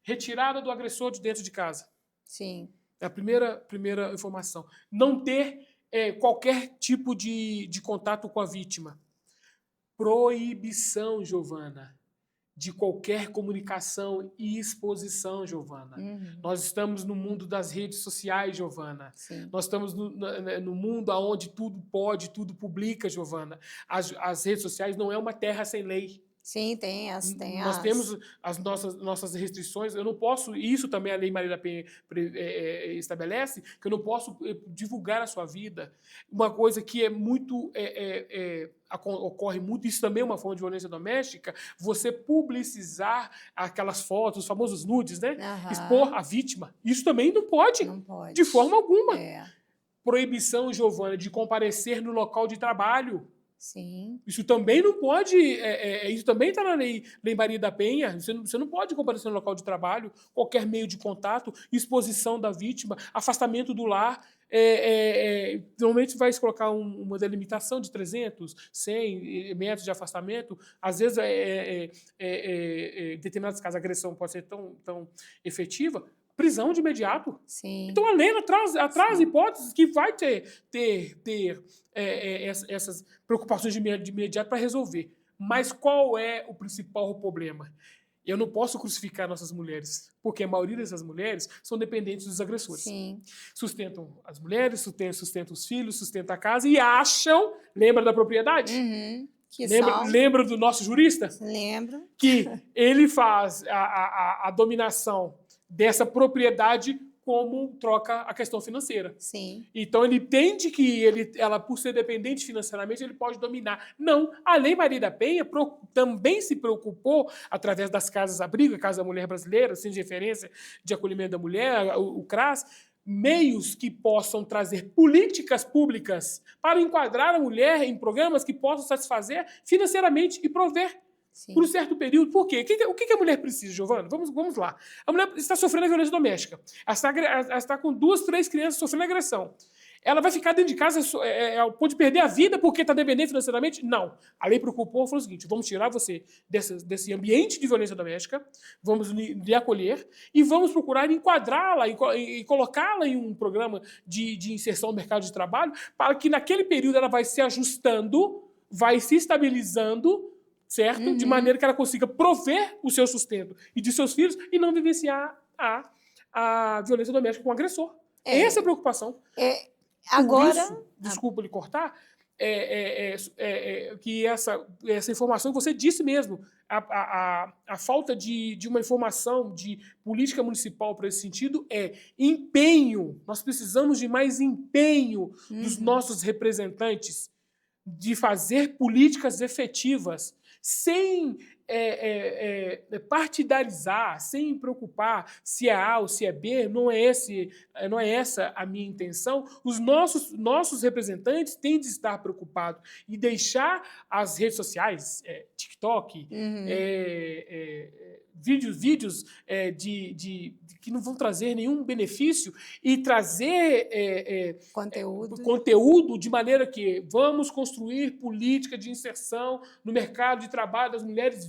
Speaker 2: Retirada do agressor de dentro de casa.
Speaker 1: Sim.
Speaker 2: É a primeira informação. Não ter qualquer tipo de contato com a vítima. Proibição, Giovana, de qualquer comunicação e exposição, Giovana. Nós estamos no mundo das redes sociais, Giovana.
Speaker 1: Sim.
Speaker 2: Nós estamos no mundo onde tudo pode, tudo publica, Giovana. As redes sociais não é uma terra sem lei.
Speaker 1: Sim,
Speaker 2: Nós temos as nossas restrições. Eu não posso, isso também a Lei Maria da Penha estabelece, que eu não posso divulgar a sua vida. Uma coisa que é muito ocorre muito, isso também é uma forma de violência doméstica, você publicizar aquelas fotos, os famosos nudes, né? Expor a vítima. Isso também não pode.
Speaker 1: Não pode.
Speaker 2: De forma alguma. Proibição, Giovana, de comparecer no local de trabalho.
Speaker 1: Sim.
Speaker 2: Isso também não pode, isso também está na lei Maria da Penha. Você não pode comparecer no local de trabalho, qualquer meio de contato, exposição da vítima, afastamento do lar. Normalmente vai se colocar uma delimitação de 300, 100 metros de afastamento. Às vezes, em determinados casos, a agressão pode ser tão efetiva. Prisão de imediato.
Speaker 1: Sim.
Speaker 2: Então, a lei traz hipóteses que vai ter essas preocupações de imediato para resolver. Mas qual é o principal problema? Eu não posso crucificar nossas mulheres, porque a maioria dessas mulheres são dependentes dos agressores.
Speaker 1: Sim.
Speaker 2: Sustentam as mulheres, sustentam os filhos, sustentam a casa e acham... Lembra da propriedade? Lembra do nosso jurista?
Speaker 1: Lembro.
Speaker 2: Que ele faz a dominação dessa propriedade como troca a questão financeira.
Speaker 1: Sim.
Speaker 2: Então ele entende que ela, por ser dependente financeiramente, ele pode dominar. Não, a Lei Maria da Penha também se preocupou, através das casas-abrigo, a Casa da Mulher Brasileira, Centro de Referência de Acolhimento da Mulher, o CRAS, meios que possam trazer políticas públicas para enquadrar a mulher em programas que possam satisfazer financeiramente e prover. Sim. Por um certo período. Por quê? O que a mulher precisa, Giovana? Vamos lá. A mulher está sofrendo violência doméstica. Ela está com 2, 3 crianças sofrendo agressão. Ela vai ficar dentro de casa ao ponto de perder a vida porque está dependente financeiramente? Não. A lei preocupou e falou o seguinte: vamos tirar você desse ambiente de violência doméstica, vamos lhe acolher e vamos procurar enquadrá-la e colocá-la em um programa de inserção no mercado de trabalho para que naquele período ela vai se ajustando, vai se estabilizando, certo? De maneira que ela consiga prover o seu sustento e de seus filhos e não vivenciar a violência doméstica com o agressor. Essa é a preocupação.
Speaker 1: Agora...
Speaker 2: Isso, desculpa lhe cortar, que essa informação que você disse mesmo, a falta de uma informação de política municipal para esse sentido é empenho. Nós precisamos de mais empenho dos nossos representantes de fazer políticas efetivas sem partidarizar, sem preocupar se é A ou se é B. Não é essa a minha intenção. Os nossos representantes têm de estar preocupados e deixar as redes sociais, TikTok, vídeos que não vão trazer nenhum benefício e trazer conteúdo de maneira que vamos construir política de inserção no mercado de trabalho das mulheres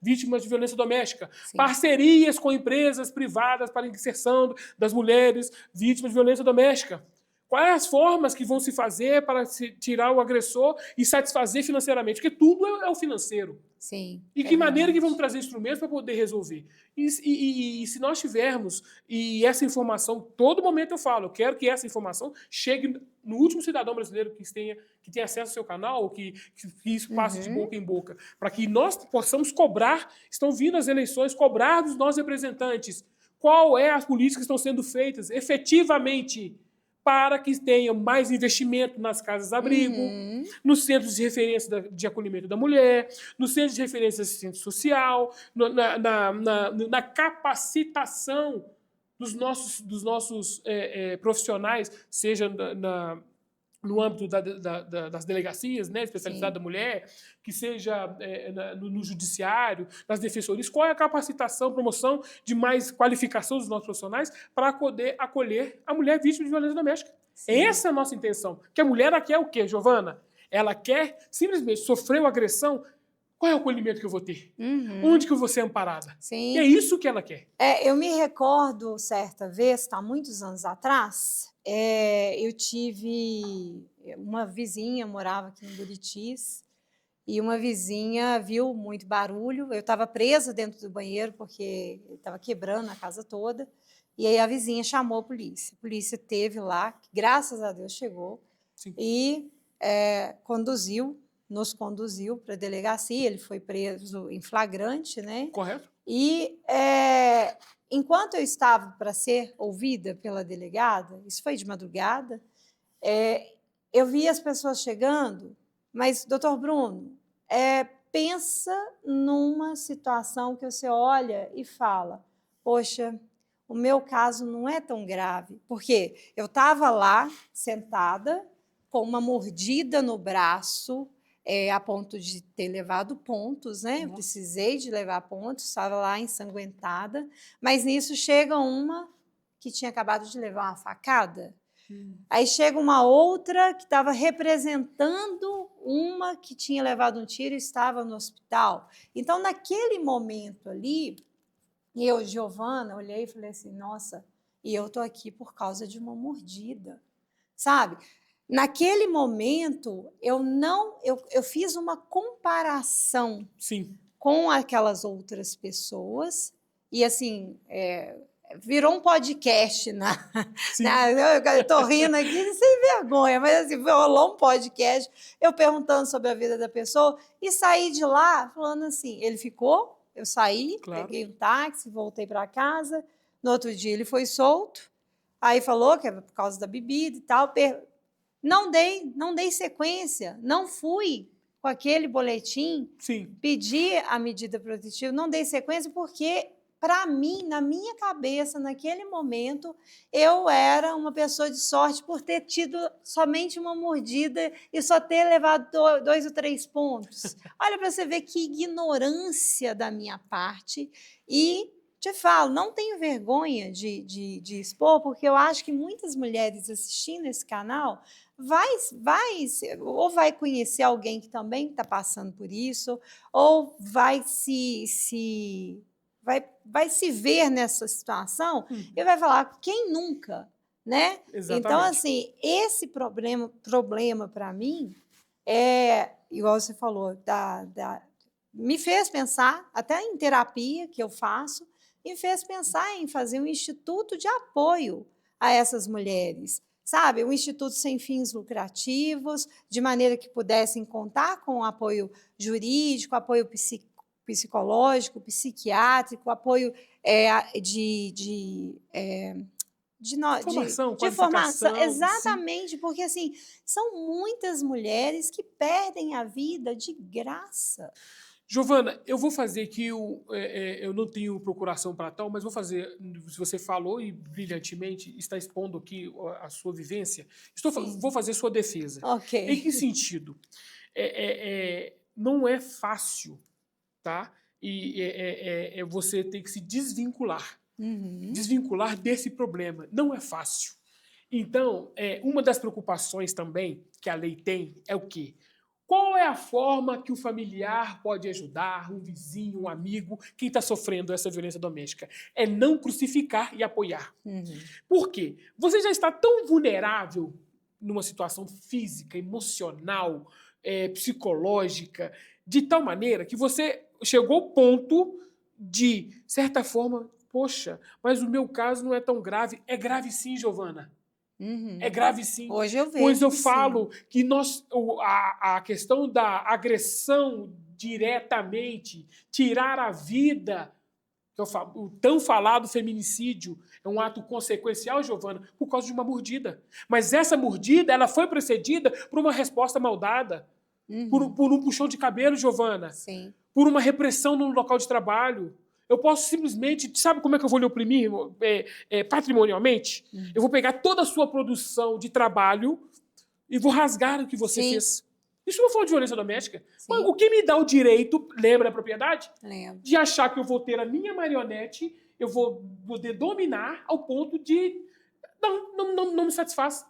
Speaker 2: vítimas de violência doméstica. Sim. Parcerias com empresas privadas para a inserção das mulheres vítimas de violência doméstica. Quais as formas que vão se fazer para se tirar o agressor e satisfazer financeiramente? Porque tudo é o financeiro.
Speaker 1: Sim.
Speaker 2: E que maneira que vamos trazer instrumentos para poder resolver? E se nós tivermos, e essa informação, todo momento eu falo, eu quero que essa informação chegue no último cidadão brasileiro que tenha acesso ao seu canal, que isso passe de boca em boca, para que nós possamos cobrar, estão vindo as eleições, cobrar dos nossos representantes qual é as políticas que estão sendo feitas efetivamente para que tenha mais investimento nas casas-abrigo, nos centros de referência de acolhimento da mulher, nos centros de referência de assistência social, na capacitação dos nossos profissionais, seja no âmbito das delegacias, né, especialidade da mulher, que seja no judiciário, nas defensorias. Qual é a capacitação, promoção de mais qualificação dos nossos profissionais para poder acolher a mulher vítima de violência doméstica? Sim. Essa é a nossa intenção. Que a mulher, ela quer o quê, Giovana? Ela quer simplesmente sofreu agressão. Qual é o acolhimento que eu vou ter? Onde que eu vou ser amparada?
Speaker 1: Sim.
Speaker 2: E é isso que ela quer.
Speaker 1: Eu me recordo, certa vez, está muitos anos atrás, eu tive uma vizinha, morava aqui em Buritis, e uma vizinha viu muito barulho. Eu estava presa dentro do banheiro porque estava quebrando a casa toda. E aí a vizinha chamou a polícia. A polícia esteve lá, graças a Deus chegou. Sim. E nos conduziu para a delegacia. Ele foi preso em flagrante, né?
Speaker 2: Correto.
Speaker 1: E enquanto eu estava para ser ouvida pela delegada, isso foi de madrugada, eu vi as pessoas chegando, mas, doutor Bruno, pensa numa situação que você olha e fala, poxa, o meu caso não é tão grave, porque eu estava lá, sentada, com uma mordida no braço, a ponto de ter levado pontos, né? Eu precisei de levar pontos, estava lá ensanguentada, mas nisso chega uma que tinha acabado de levar uma facada. Aí chega uma outra que estava representando uma que tinha levado um tiro e estava no hospital. Então, naquele momento ali, eu, Giovana, olhei e falei assim, nossa, e eu estou aqui por causa de uma mordida, sabe? Naquele momento, eu fiz uma comparação
Speaker 2: Sim.
Speaker 1: com aquelas outras pessoas e, assim, virou um podcast. Eu estou rindo aqui sem vergonha, mas assim, rolou um podcast, eu perguntando sobre a vida da pessoa e saí de lá falando assim, ele ficou, eu saí, claro. Peguei um táxi, voltei para casa, no outro dia ele foi solto, aí falou que era por causa da bebida e tal, não dei sequência, não fui com aquele boletim,
Speaker 2: Sim.
Speaker 1: Pedi a medida protetiva, não dei sequência porque, para mim, na minha cabeça, naquele momento, eu era uma pessoa de sorte por ter tido somente uma mordida e só ter levado 2 ou 3 pontos. Olha para você ver que ignorância da minha parte e te falo, não tenho vergonha de expor, porque eu acho que muitas mulheres assistindo esse canal vai conhecer alguém que também está passando por isso, ou vai se ver nessa situação e vai falar, quem nunca, né?
Speaker 2: Exatamente.
Speaker 1: Então, assim, esse problema para mim igual você falou, me fez pensar, até em terapia que eu faço, me fez pensar em fazer um instituto de apoio a essas mulheres, sabe? Um instituto sem fins lucrativos, de maneira que pudessem contar com apoio jurídico, apoio psicológico, psiquiátrico, apoio de formação. Exatamente, sim. Porque assim, são muitas mulheres que perdem a vida de graça.
Speaker 2: Giovana, eu vou fazer aqui, eu não tenho procuração para tal, mas vou fazer, se você falou e brilhantemente está expondo aqui a sua vivência, vou fazer sua defesa.
Speaker 1: Ok.
Speaker 2: Em que sentido? Não é fácil, tá? e você tem que se desvincular.
Speaker 1: Uhum.
Speaker 2: Desvincular desse problema. Não é fácil. Então, uma das preocupações também que a lei tem é o quê? Qual é a forma que o familiar pode ajudar, um vizinho, um amigo, quem está sofrendo essa violência doméstica? É não crucificar e apoiar.
Speaker 1: Uhum.
Speaker 2: Por quê? Você já está tão vulnerável numa situação física, emocional, psicológica, de tal maneira que você chegou ao ponto de, certa forma, poxa, mas o meu caso não é tão grave. É grave sim, Giovana. É
Speaker 1: Uhum.
Speaker 2: grave sim.
Speaker 1: Hoje eu
Speaker 2: Pois
Speaker 1: vejo
Speaker 2: eu
Speaker 1: que sim.
Speaker 2: falo que a questão da agressão diretamente, tirar a vida, que eu falo, o tão falado feminicídio, é um ato consequencial, Giovana, por causa de uma mordida. Mas essa mordida, ela foi precedida por uma resposta mal dada,
Speaker 1: Uhum.
Speaker 2: por um puxão de cabelo, Giovana,
Speaker 1: Sim.
Speaker 2: por uma repressão no local de trabalho. Eu posso simplesmente, sabe como é que eu vou lhe oprimir patrimonialmente? Eu vou pegar toda a sua produção de trabalho e vou rasgar o que você
Speaker 1: Sim,
Speaker 2: fez. Isso é uma forma de violência doméstica.
Speaker 1: sim,
Speaker 2: O que me dá o direito, lembra da propriedade?
Speaker 1: lembro.
Speaker 2: De achar que eu vou ter a minha marionete, eu vou poder dominar ao ponto de não me satisfaz.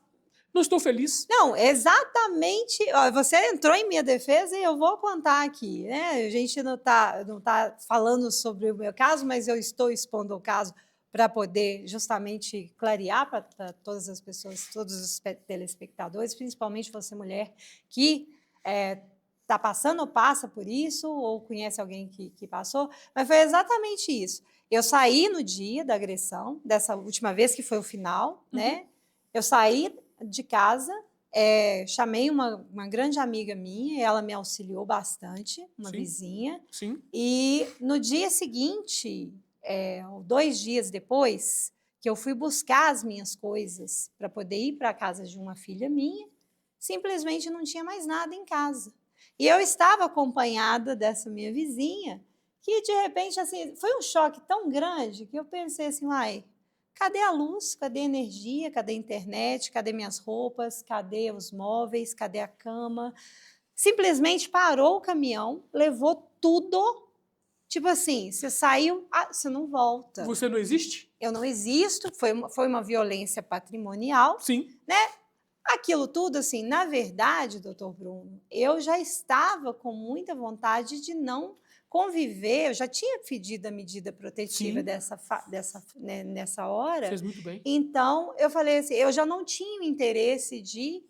Speaker 2: Não estou feliz.
Speaker 1: Não, exatamente. Ó, você entrou em minha defesa e eu vou contar aqui, né? A gente não tá falando sobre o meu caso, mas eu estou expondo o caso para poder justamente clarear para todas as pessoas, todos os telespectadores, principalmente você, mulher, que está passando ou passa por isso, ou conhece alguém que passou, mas foi exatamente isso. Eu saí no dia da agressão, dessa última vez, que foi o final, né? Eu saí de casa, chamei uma grande amiga minha, e ela me auxiliou bastante, uma
Speaker 2: Sim,
Speaker 1: vizinha,
Speaker 2: sim.
Speaker 1: e no dia seguinte, 2 dias depois, que eu fui buscar as minhas coisas para poder ir para a casa de uma filha minha, simplesmente não tinha mais nada em casa. E eu estava acompanhada dessa minha vizinha, que de repente, assim, foi um choque tão grande que eu pensei assim, uai, cadê a luz? Cadê a energia? Cadê a internet? Cadê minhas roupas? Cadê os móveis? Cadê a cama? Simplesmente parou o caminhão, levou tudo. Tipo assim, você saiu, você não volta.
Speaker 2: Você não existe?
Speaker 1: Eu não existo, foi uma violência patrimonial,
Speaker 2: Sim.
Speaker 1: né? Aquilo tudo, assim, na verdade, doutor Bruno, eu já estava com muita vontade de não conviver, eu já tinha pedido a medida protetiva
Speaker 2: Sim.
Speaker 1: nessa hora,
Speaker 2: Fez muito bem.
Speaker 1: então eu falei assim, eu já não tinha o interesse de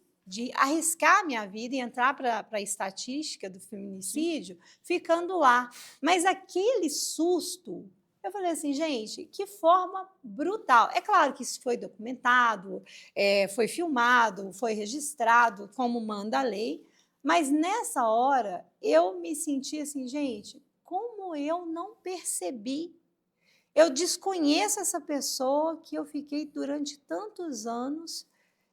Speaker 1: arriscar minha vida e entrar para a estatística do feminicídio, ficando lá. Mas aquele susto, eu falei assim, gente, que forma brutal. É claro que isso foi documentado, foi filmado, foi registrado, como manda a lei, mas nessa hora eu me senti assim, gente, como eu não percebi? Eu desconheço essa pessoa que eu fiquei durante tantos anos,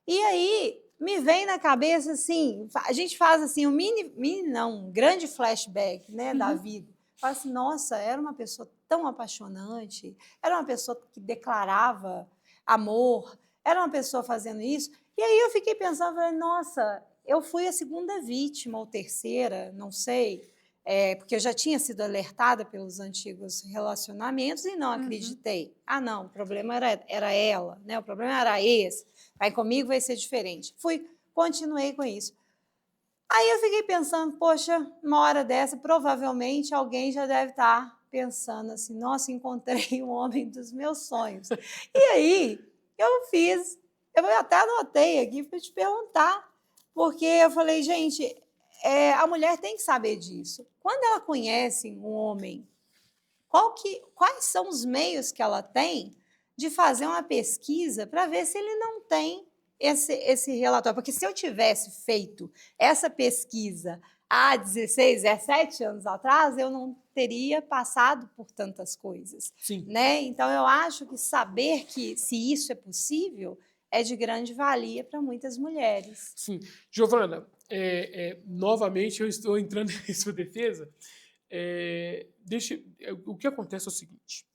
Speaker 1: e aí me vem na cabeça assim, a gente faz assim um grande flashback, né, da vida. Fala assim, nossa, era uma pessoa tão apaixonante, era uma pessoa que declarava amor, era uma pessoa fazendo isso. E aí eu fiquei pensando, falei, nossa, eu fui a segunda vítima ou terceira, não sei, porque eu já tinha sido alertada pelos antigos relacionamentos e não acreditei. Ah, não, o problema era ela, né? O problema era esse. Aí comigo vai ser diferente. Continuei com isso. Aí eu fiquei pensando, poxa, uma hora dessa, provavelmente alguém já deve estar pensando assim, nossa, encontrei o homem dos meus sonhos. E aí eu até anotei aqui para te perguntar, porque eu falei, gente, a mulher tem que saber disso. Quando ela conhece um homem, quais são os meios que ela tem de fazer uma pesquisa para ver se ele não tem esse relatório? Porque se eu tivesse feito essa pesquisa há 16, 17 anos atrás, eu não teria passado por tantas coisas.
Speaker 2: Sim.
Speaker 1: Né? Então, eu acho que saber que se isso é possível é de grande valia para muitas mulheres.
Speaker 2: Sim. Giovana, novamente eu estou entrando em sua defesa. O que acontece é o seguinte: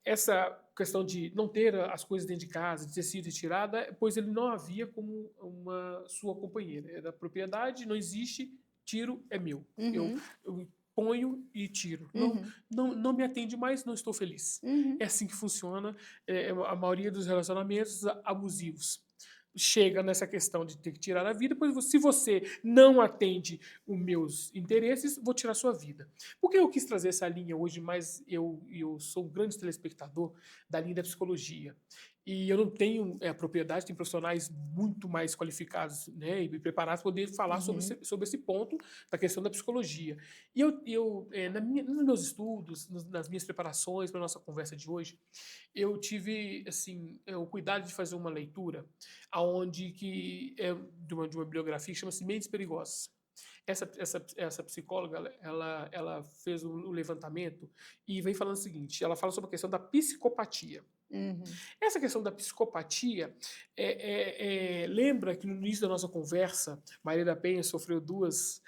Speaker 2: essa questão de não ter as coisas dentro de casa, de ter sido retirada, pois ele não havia como uma sua companheira. Era propriedade, não existe, tiro é meu.
Speaker 1: Uhum.
Speaker 2: ponho e tiro. Não me atende mais, não estou feliz. É assim que funciona a maioria dos relacionamentos abusivos. Chega nessa questão de ter que tirar a vida, pois se você não atende os meus interesses, vou tirar a sua vida. Por que eu quis trazer essa linha hoje, mas eu sou um grande telespectador da linha da psicologia. E eu não tenho propriedade, tem profissionais muito mais qualificados, né, e preparados para poder falar sobre esse ponto da questão da psicologia. E nos meus estudos, nas minhas preparações para a nossa conversa de hoje, eu tive assim, o cuidado de fazer uma leitura aonde que de uma bibliografia que chama-se Mentes Perigosas. Essa psicóloga, ela fez um levantamento e vem falando o seguinte, ela fala sobre a questão da psicopatia. Essa questão da psicopatia, lembra que no início da nossa conversa, Maria da Penha sofreu duas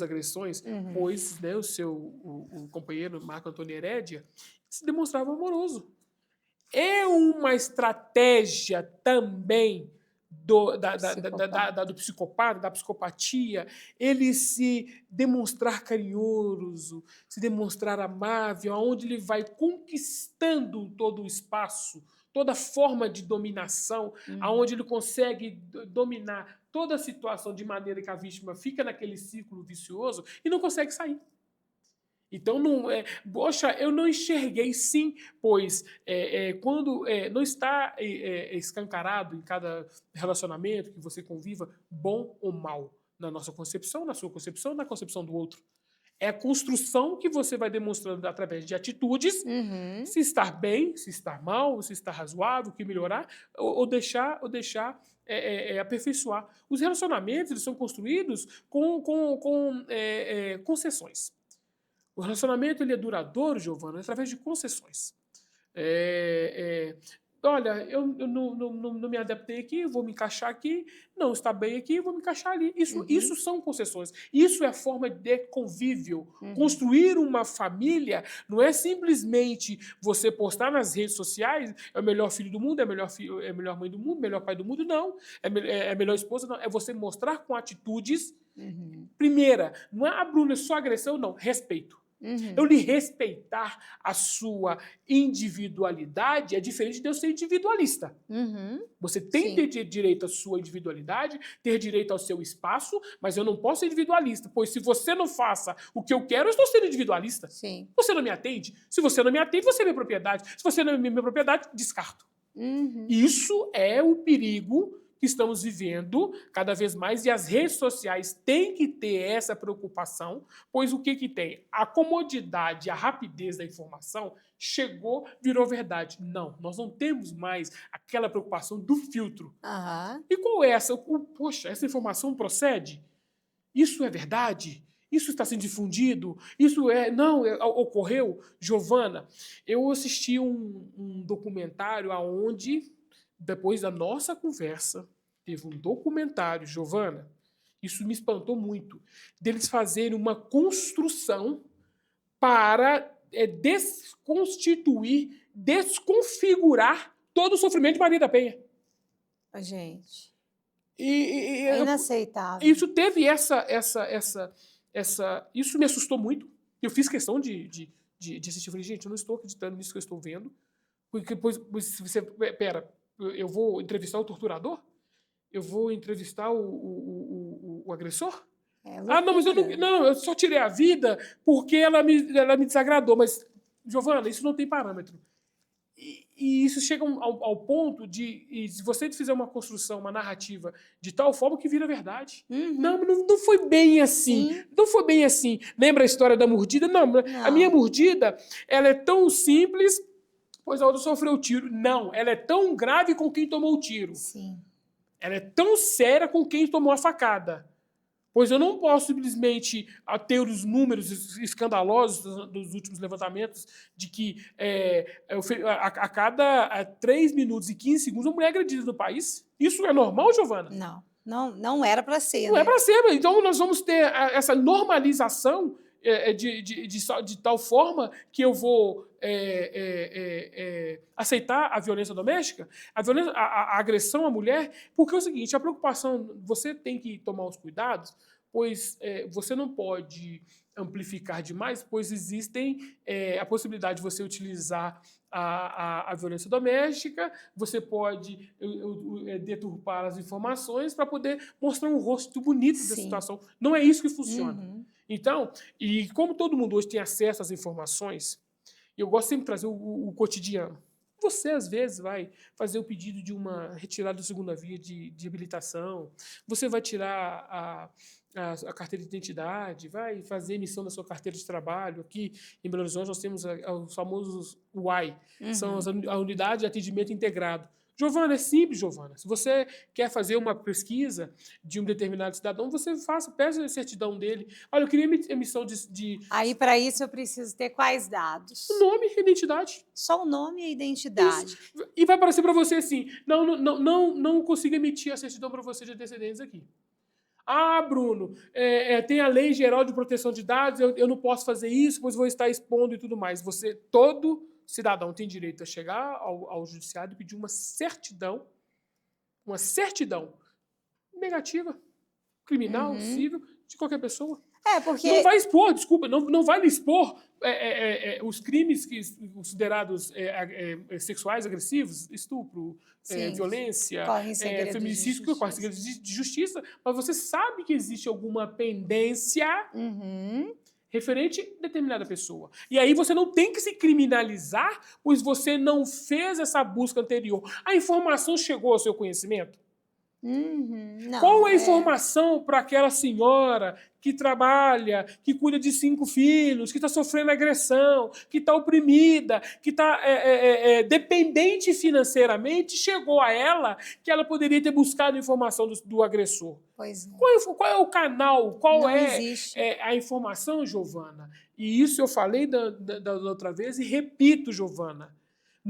Speaker 2: agressões, pois, né, o companheiro Marco Antônio Herédia se demonstrava amoroso. É uma estratégia também do psicopata, da psicopatia, ele se demonstrar carinhoso, se demonstrar amável, onde ele vai conquistando todo o espaço, toda forma de dominação, aonde ele consegue dominar toda a situação de maneira que a vítima fica naquele círculo vicioso e não consegue sair. Então, poxa, eu não enxerguei sim, pois quando não está escancarado em cada relacionamento que você conviva, bom ou mal, na nossa concepção, na sua concepção, na concepção do outro. É a construção que você vai demonstrando através de atitudes, se estar bem, se estar mal, se estar razoável, o que melhorar, ou deixar aperfeiçoar. Os relacionamentos eles são construídos com concessões. O relacionamento ele é duradouro, Giovana, através de concessões. Olha, eu não me adaptei aqui, vou me encaixar aqui, não está bem aqui, vou me encaixar ali. Isso são concessões. Isso é a forma de convívio. Construir uma família não é simplesmente você postar nas redes sociais, é o melhor filho do mundo, é a melhor mãe do mundo, melhor pai do mundo, não. É a melhor esposa, não. É você mostrar com atitudes. Primeira, não é a Bruna, é só agressão, não. Respeito. Eu lhe respeitar a sua individualidade é diferente de eu ser individualista. Você tem que ter direito à sua individualidade, ter direito ao seu espaço, mas eu não posso ser individualista, pois se você não faça o que eu quero, eu estou sendo individualista.
Speaker 1: Sim.
Speaker 2: Você não me atende? Se você não me atende, você é minha propriedade. Se você não é minha propriedade, descarto. Isso é o perigo que estamos vivendo cada vez mais, e as redes sociais têm que ter essa preocupação, pois o que tem? A comodidade, a rapidez da informação chegou, virou verdade. Não, nós não temos mais aquela preocupação do filtro. E qual é essa? Poxa, essa informação procede? Isso é verdade? Isso está sendo difundido? Ocorreu? Giovana, eu assisti um documentário aonde depois da nossa conversa, teve um documentário, Giovana, isso me espantou muito, deles fazerem uma construção para desconstituir, desconfigurar todo o sofrimento de Maria da Penha.
Speaker 1: Gente, é inaceitável.
Speaker 2: Isso teve isso me assustou muito. Eu fiz questão de assistir. Eu falei, gente, eu não estou acreditando nisso que eu estou vendo. Porque depois você... Pera, eu vou entrevistar o torturador? Eu vou entrevistar o agressor? Não, mas eu só tirei a vida porque ela me desagradou. Mas, Giovana, isso não tem parâmetro. E isso chega ao ponto de se você fizer uma construção, uma narrativa de tal forma que vira verdade. Não foi bem assim. Sim. Não foi bem assim. Lembra a história da mordida? Não. A minha mordida, ela é tão simples... pois a outra sofreu o tiro. Não, ela é tão grave com quem tomou o tiro.
Speaker 1: Sim.
Speaker 2: Ela é tão séria com quem tomou a facada. Pois eu não posso simplesmente ter os números escandalosos dos últimos levantamentos de que a cada 3 minutos e 15 segundos uma mulher é agredida no país. Isso é normal, Giovana?
Speaker 1: Não era para ser.
Speaker 2: Não é para ser. Então nós vamos ter essa normalização de tal forma que eu vou aceitar a violência doméstica, a agressão à mulher, porque é o seguinte, a preocupação, você tem que tomar os cuidados, pois você não pode amplificar demais, pois existem a possibilidade de você utilizar a violência doméstica, você pode deturpar as informações para poder mostrar um rosto bonito da
Speaker 1: Sim.
Speaker 2: situação. Não é isso que funciona.
Speaker 1: Uhum.
Speaker 2: Então, e como todo mundo hoje tem acesso às informações, eu gosto sempre de trazer o cotidiano. Você, às vezes, vai fazer o pedido de uma retirada da segunda via de habilitação, você vai tirar a carteira de identidade, vai fazer emissão da sua carteira de trabalho. Aqui em Belo Horizonte nós temos os famosos UAI, são a Unidade de Atendimento Integrado. Giovana, é simples, Giovana. Se você quer fazer uma pesquisa de um determinado cidadão, você peça a certidão dele. Olha, eu queria emissão de
Speaker 1: Aí, para isso, eu preciso ter quais dados?
Speaker 2: nome e identidade.
Speaker 1: Só o nome e a identidade.
Speaker 2: Isso. E vai aparecer para você assim, não consigo emitir a certidão para você de antecedentes aqui. Ah, Bruno, tem a Lei Geral de Proteção de Dados, eu não posso fazer isso, pois vou estar expondo e tudo mais. Todo cidadão tem direito a chegar ao judiciário e pedir uma certidão negativa, criminal, civil, de qualquer pessoa.
Speaker 1: Porque...
Speaker 2: Não vai expor, desculpa, não vai lhe expor os crimes considerados sexuais, agressivos, estupro, violência, feminicídio, que corre segredo de justiça, mas você sabe que existe alguma pendência referente a determinada pessoa. E aí você não tem que se criminalizar, pois você não fez essa busca anterior. A informação chegou ao seu conhecimento?
Speaker 1: Não,
Speaker 2: qual é a informação para aquela senhora que trabalha, que cuida de 5 filhos, que está sofrendo agressão, que está oprimida, que está dependente financeiramente, chegou a ela que ela poderia ter buscado informação do agressor?
Speaker 1: Pois é.
Speaker 2: Qual é o canal? Qual
Speaker 1: Não
Speaker 2: é
Speaker 1: existe.
Speaker 2: A informação, Giovana? E isso eu falei da outra vez e repito, Giovana.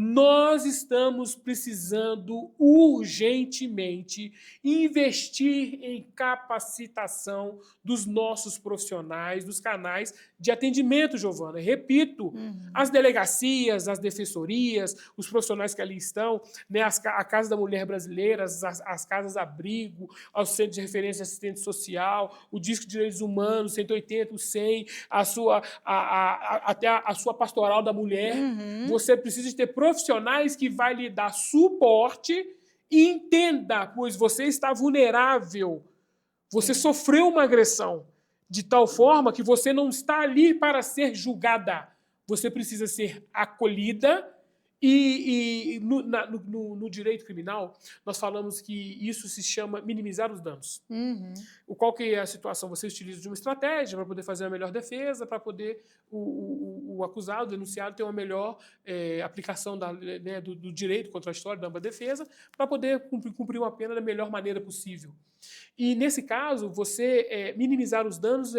Speaker 2: Nós estamos precisando urgentemente investir em capacitação dos nossos profissionais, dos canais de atendimento, Giovana. Repito, as delegacias, as defensorias, os profissionais que ali estão, né, a Casa da Mulher Brasileira, as casas-abrigo, os centros de referência de assistente social, o Disque de Direitos Humanos, 180, o 100, até a sua pastoral da mulher. Você precisa ter profissionais que vai lhe dar suporte e entenda, pois você está vulnerável. Você sofreu uma agressão de tal forma que você não está ali para ser julgada. Você precisa ser acolhida e no direito criminal, nós falamos que isso se chama minimizar os danos. Qual que é a situação? Você utiliza de uma estratégia para poder fazer a melhor defesa, para poder o acusado, o denunciado, ter uma melhor aplicação do direito contra a história, da ampla defesa, para poder cumprir uma pena da melhor maneira possível. E, nesse caso, você minimizar os danos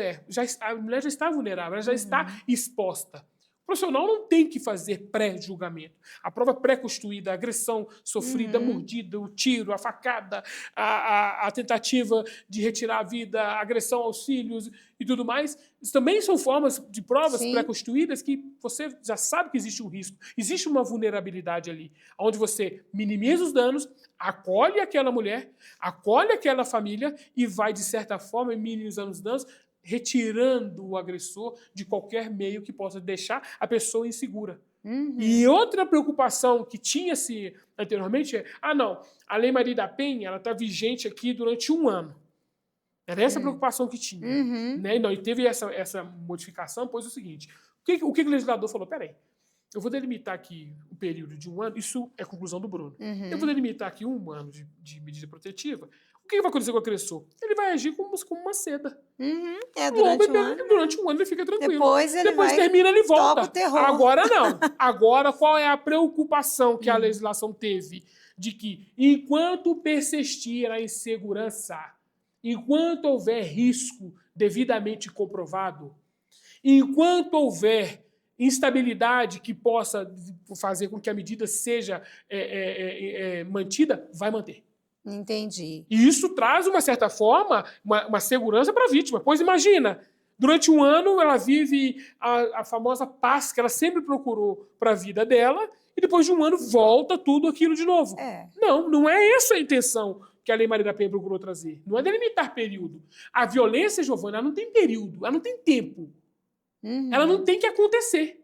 Speaker 2: a mulher já está vulnerável, ela já está exposta. O profissional não tem que fazer pré-julgamento. A prova pré-constituída, a agressão sofrida, a mordida, o tiro, a facada, a tentativa de retirar a vida, a agressão aos filhos e tudo mais, isso também são formas de provas pré-constituídas que você já sabe que existe um risco, existe uma vulnerabilidade ali, onde você minimiza os danos, acolhe aquela mulher, acolhe aquela família e vai, de certa forma, minimizando os danos, retirando o agressor de qualquer meio que possa deixar a pessoa insegura. E outra preocupação que tinha-se anteriormente a Lei Maria da Penha está vigente aqui durante 1 ano. Era essa a preocupação que tinha. Né? E teve essa modificação, pois é o seguinte, o que o legislador falou? Peraí, eu vou delimitar aqui o período de 1 ano, isso é a conclusão do Bruno. Eu vou delimitar aqui 1 ano de medida protetiva. O que vai acontecer com o agressor? Ele vai agir como uma seda. Durante 1 ano ele fica tranquilo. Depois termina, ele volta. Agora não. Agora, qual é a preocupação que a legislação teve? De que, enquanto persistir a insegurança, enquanto houver risco devidamente comprovado, enquanto houver instabilidade que possa fazer com que a medida seja mantida, vai manter.
Speaker 1: Entendi.
Speaker 2: E isso traz, uma certa forma, uma segurança para a vítima. Pois imagina, durante 1 ano ela vive a famosa paz que ela sempre procurou para a vida dela e depois de 1 ano volta tudo aquilo de novo. Não é essa a intenção que a Lei Maria da Penha procurou trazer. Não é delimitar período. A violência, Giovana, ela não tem período, ela não tem tempo. Ela não
Speaker 1: Uhum.
Speaker 2: tem que acontecer.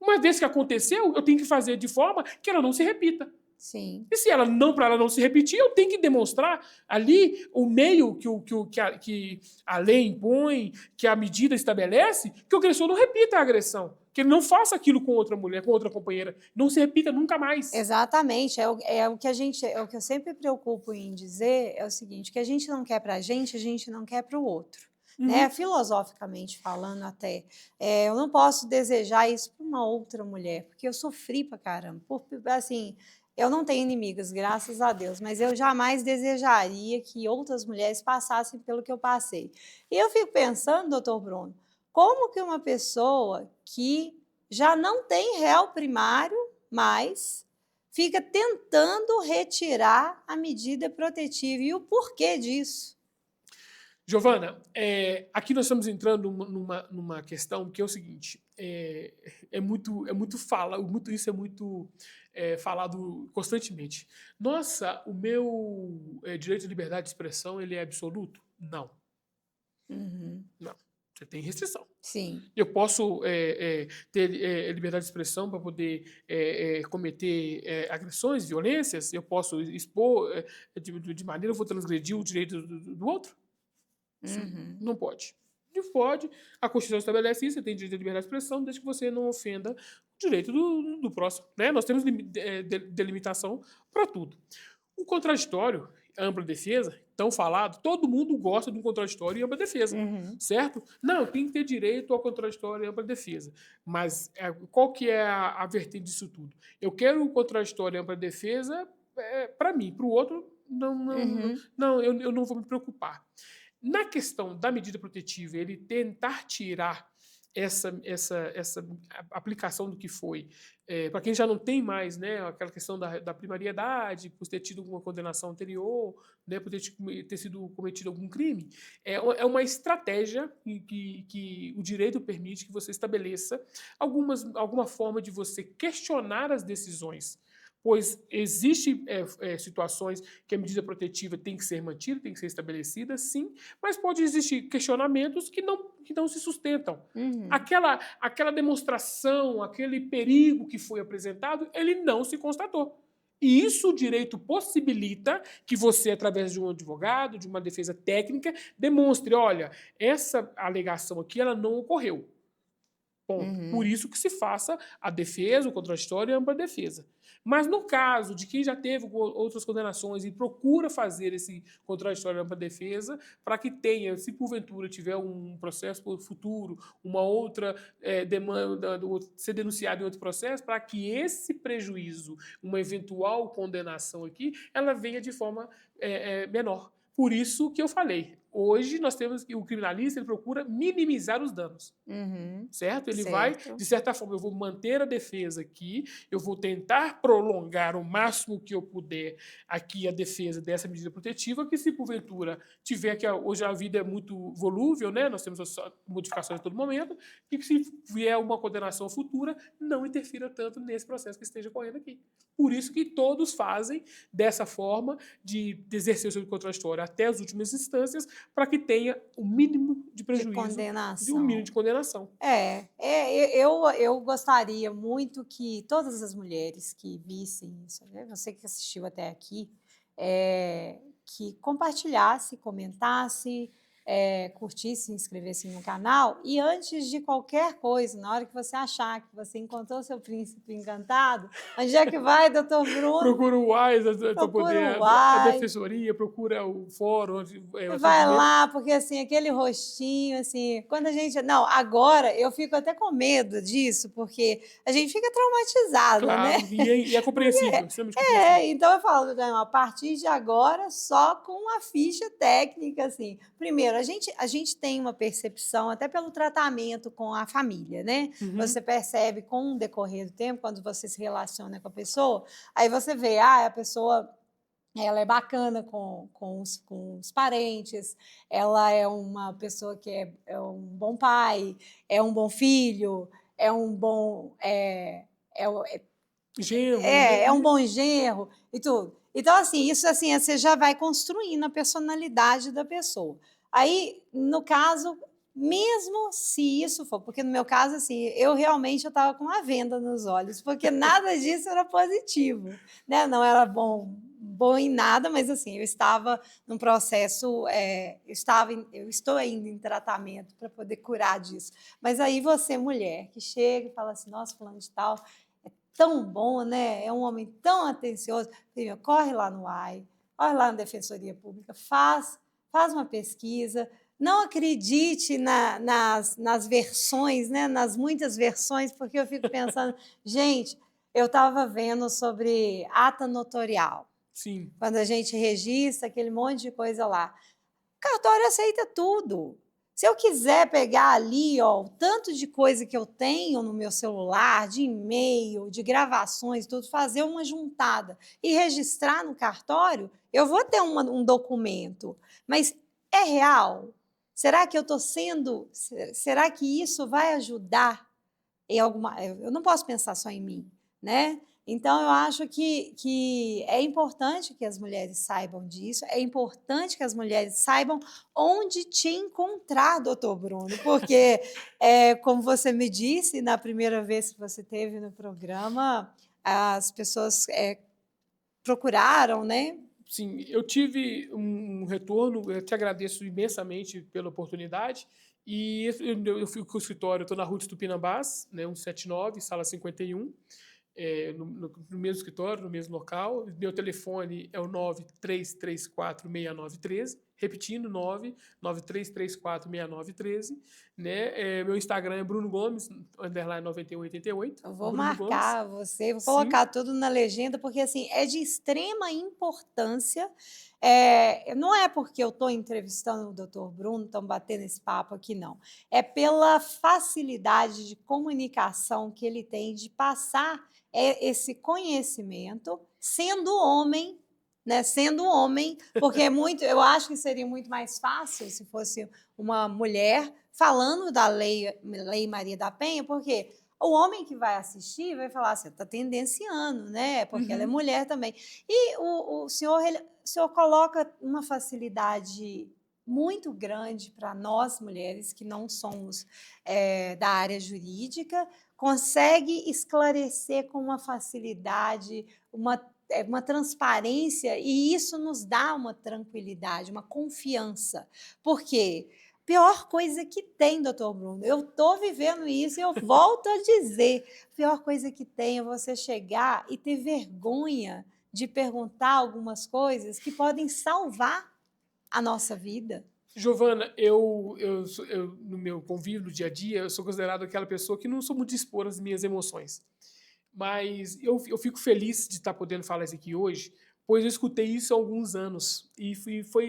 Speaker 2: Uma vez que aconteceu, eu tenho que fazer de forma que ela não se repita.
Speaker 1: Sim.
Speaker 2: E se ela não, para ela não se repetir, eu tenho que demonstrar ali o meio que a lei impõe, que a medida estabelece, que o agressor não repita a agressão. Que ele não faça aquilo com outra mulher, com outra companheira. Não se repita nunca mais.
Speaker 1: Exatamente, é o que a gente, é o que eu sempre preocupo em dizer, é o seguinte, o que a gente não quer para a gente não quer para o outro, né?
Speaker 2: Uhum.
Speaker 1: Filosoficamente falando até, eu não posso desejar isso para uma outra mulher, porque eu sofri pra caramba, assim, eu não tenho inimigos, graças a Deus, mas eu jamais desejaria que outras mulheres passassem pelo que eu passei. E eu fico pensando, doutor Bruno, como que uma pessoa que já não tem réu primário, mas fica tentando retirar a medida protetiva. E o porquê disso?
Speaker 2: Giovana, aqui nós estamos entrando numa questão que é o seguinte: isso é muito falado constantemente. Nossa, o meu direito de liberdade de expressão ele é absoluto? Não,
Speaker 1: Uhum.
Speaker 2: não. Você tem restrição.
Speaker 1: Sim.
Speaker 2: Eu posso ter liberdade de expressão para poder cometer agressões, violências, eu posso expor de maneira, eu vou transgredir o direito do outro? Isso
Speaker 1: Uhum.
Speaker 2: não pode. Não pode. A Constituição estabelece isso, você tem direito à liberdade de expressão, desde que você não ofenda o direito do próximo. Né? Nós temos delimitação para tudo. O contraditório, a ampla defesa, tão falado, todo mundo gosta de um contraditório e ampla defesa,
Speaker 1: Uhum.
Speaker 2: certo? Não, tem que ter direito ao contraditório e ampla defesa. Mas qual que é a vertente disso tudo? Eu quero o contraditório e ampla defesa para mim, para o outro,
Speaker 1: Uhum.
Speaker 2: eu não vou me preocupar. Na questão da medida protetiva, ele tentar tirar essa aplicação do que foi, para quem já não tem mais, né, aquela questão da primariedade, por ter tido alguma condenação anterior, né, por ter sido cometido algum crime, é uma estratégia que o direito permite que você estabeleça alguma forma de você questionar as decisões. Pois existem situações que a medida protetiva tem que ser mantida, tem que ser estabelecida, sim, mas pode existir questionamentos que não se sustentam.
Speaker 1: Uhum.
Speaker 2: Aquela demonstração, aquele perigo que foi apresentado, ele não se constatou. E isso o direito possibilita que você, através de um advogado, de uma defesa técnica, demonstre, olha, essa alegação aqui ela não ocorreu. Ponto. Por
Speaker 1: Uhum.
Speaker 2: isso que se faça a defesa, o contraditório e a ampla defesa. Mas no caso de quem já teve outras condenações e procura fazer esse contraditório e ampla defesa, para que tenha, se porventura tiver um processo futuro, uma outra demanda, ser denunciado em outro processo, para que esse prejuízo, uma eventual condenação aqui, ela venha de forma menor. Por isso que eu falei, hoje nós temos que o criminalista ele procura minimizar os danos.
Speaker 1: Uhum.
Speaker 2: Certo? Ele vai,
Speaker 1: Certo.
Speaker 2: de certa forma, eu vou manter a defesa aqui, eu vou tentar prolongar o máximo que eu puder aqui a defesa dessa medida protetiva, que se porventura tiver que hoje a vida é muito volúvel, né? Nós temos modificações a todo momento, e que se vier uma condenação futura, não interfira tanto nesse processo que esteja correndo aqui. Por isso que todos fazem dessa forma de exercer o seu contraditório até as últimas instâncias, para que tenha o mínimo de
Speaker 1: De
Speaker 2: prejuízo, de um mínimo
Speaker 1: condenação.
Speaker 2: de condenação.
Speaker 1: Eu gostaria muito que todas as mulheres que vissem isso, né, você que assistiu até aqui, que compartilhasse, comentasse, curtisse, se inscrevesse no canal. E antes de qualquer coisa, na hora que você achar que você encontrou seu príncipe encantado, onde é que vai, doutor Bruno?
Speaker 2: Procura o UAS para
Speaker 1: Procura
Speaker 2: poder
Speaker 1: o
Speaker 2: a
Speaker 1: UAI.
Speaker 2: defensoria, procura o fórum, o
Speaker 1: Vai
Speaker 2: atendimento.
Speaker 1: lá, porque assim, aquele rostinho, assim, quando a gente. Não, agora eu fico até com medo disso, porque a gente fica traumatizada, né?
Speaker 2: Claro, e é compreensível, extremamente compreensível.
Speaker 1: Então eu falo, não, a partir de agora, só com a ficha técnica, assim. Primeiro, a gente tem uma percepção, até pelo tratamento com a família, né?
Speaker 2: Uhum.
Speaker 1: Você percebe com o decorrer do tempo, quando você se relaciona com a pessoa, aí você vê, a pessoa ela é bacana com os parentes, ela é uma pessoa que é um bom pai, é um bom filho, é um bom, é o
Speaker 2: Genro, né?
Speaker 1: é um bom genro e tudo. Então, assim, isso assim, você já vai construindo a personalidade da pessoa. Aí, no caso, mesmo se isso for, porque no meu caso, assim, eu realmente estava com uma venda nos olhos, porque nada disso era positivo, né? Não era bom em nada, mas assim, eu estava num processo, eu estou ainda em tratamento para poder curar disso. Mas aí você, mulher, que chega e fala assim, nossa, fulano de tal, é tão bom, né? É um homem tão atencioso. Filho, corre lá no AI, corre lá na Defensoria Pública, faz uma pesquisa, não acredite nas versões, né, nas muitas versões, porque eu fico pensando, gente, eu estava vendo sobre ata notarial,
Speaker 2: Sim.
Speaker 1: quando a gente registra aquele monte de coisa lá. O cartório aceita tudo. Se eu quiser pegar ali, ó, o tanto de coisa que eu tenho no meu celular, de e-mail, de gravações, tudo, fazer uma juntada e registrar no cartório, eu vou ter um documento. Mas é real? Será que eu estou sendo. Será que isso vai ajudar em alguma. Eu não posso pensar só em mim, né? Então, eu acho que é importante que as mulheres saibam disso, é importante que as mulheres saibam onde te encontrar, doutor Bruno, porque, como você me disse, na primeira vez que você esteve no programa, as pessoas procuraram, né?
Speaker 2: Sim, eu tive um retorno, eu te agradeço imensamente pela oportunidade. E eu fui com o escritório, eu estou na Rua de Tupinambás, né, 179, sala 51, no mesmo escritório, no mesmo local. Meu telefone é o 93346913, repetindo, 993346913, né? Meu Instagram é Bruno Gomes, underline 9188.
Speaker 1: Eu vou
Speaker 2: Bruno Gomes.
Speaker 1: marcar você, vou
Speaker 2: Sim,
Speaker 1: colocar tudo na legenda, porque assim é de extrema importância. Não é porque eu estou entrevistando o doutor Bruno, estamos batendo esse papo aqui, não. É pela facilidade de comunicação que ele tem de passar esse conhecimento, sendo homem, né? Sendo homem, porque eu acho que seria muito mais fácil se fosse uma mulher falando da lei Maria da Penha, porque o homem que vai assistir vai falar, você está tendenciando, né? Porque ela é
Speaker 2: uhum.
Speaker 1: mulher também. E o senhor coloca uma facilidade muito grande para nós mulheres que não somos da área jurídica, consegue esclarecer com uma facilidade, uma transparência, e isso nos dá uma tranquilidade, uma confiança. Por quê? Pior coisa que tem, doutor Bruno. Eu estou vivendo isso e eu volto a dizer: a pior coisa que tem é você chegar e ter vergonha de perguntar algumas coisas que podem salvar a nossa vida.
Speaker 2: Giovana, no meu convívio do dia a dia, eu sou considerado aquela pessoa que não sou muito de expor as minhas emoções. Mas eu fico feliz de estar podendo falar isso aqui hoje, pois eu escutei isso há alguns anos e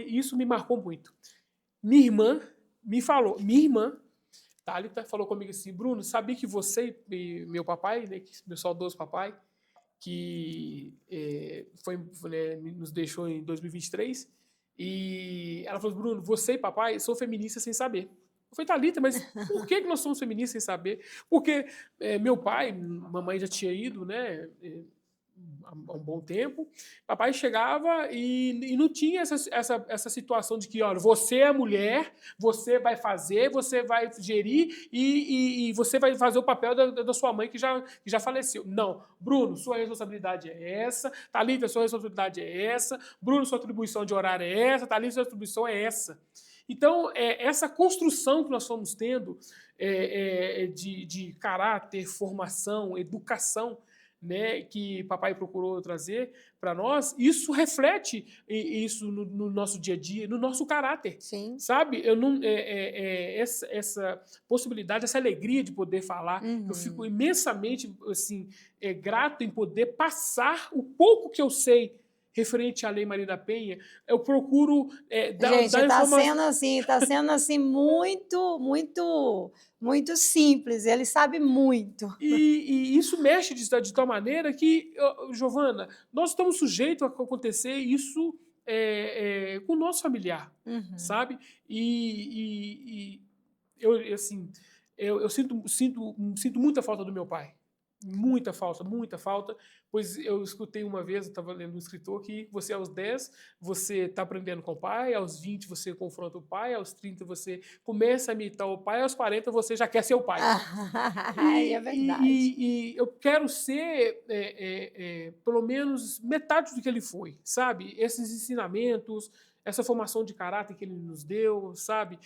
Speaker 2: isso me marcou muito. Minha irmã, Thalita, falou comigo assim, Bruno, sabia que você e meu papai, né, meu saudoso papai, que nos deixou em 2023, e ela falou, Bruno, você e papai são feministas sem saber. Eu falei, Thalita, mas por que nós somos feministas sem saber? Porque meu pai, mamãe já tinha ido, né, há um bom tempo, papai chegava e não tinha essa situação de que, olha, você é mulher, você vai fazer, você vai gerir e você vai fazer o papel da sua mãe que já faleceu. Não, Bruno, sua responsabilidade é essa, Thalita, sua responsabilidade é essa, Bruno, sua atribuição de horário é essa, Thalita, sua atribuição é essa. Então, essa construção que nós fomos tendo de caráter, formação, educação, né, que papai procurou trazer para nós, isso reflete isso no nosso dia a dia, no nosso caráter.
Speaker 1: Sim.
Speaker 2: Sabe? Eu não, essa possibilidade, essa alegria de poder falar, eu fico imensamente assim, grato em poder passar o pouco que eu sei referente à Lei Maria da Penha, eu procuro dar
Speaker 1: Gente,
Speaker 2: informação.
Speaker 1: está sendo assim muito, muito, muito simples. Ele sabe muito.
Speaker 2: E isso mexe de tal maneira que, Giovana, nós estamos sujeitos a acontecer isso com o nosso familiar, sabe? E eu, assim, eu sinto muita falta do meu pai. muita falta, pois eu escutei uma vez, eu estava lendo um escritor, que você aos 10, você está aprendendo com o pai, aos 20 você confronta o pai, aos 30 você começa a imitar o pai, aos 40 você já quer ser o pai.
Speaker 1: É verdade.
Speaker 2: E eu quero ser, pelo menos, metade do que ele foi, sabe? Esses ensinamentos, essa formação de caráter que ele nos deu, sabe?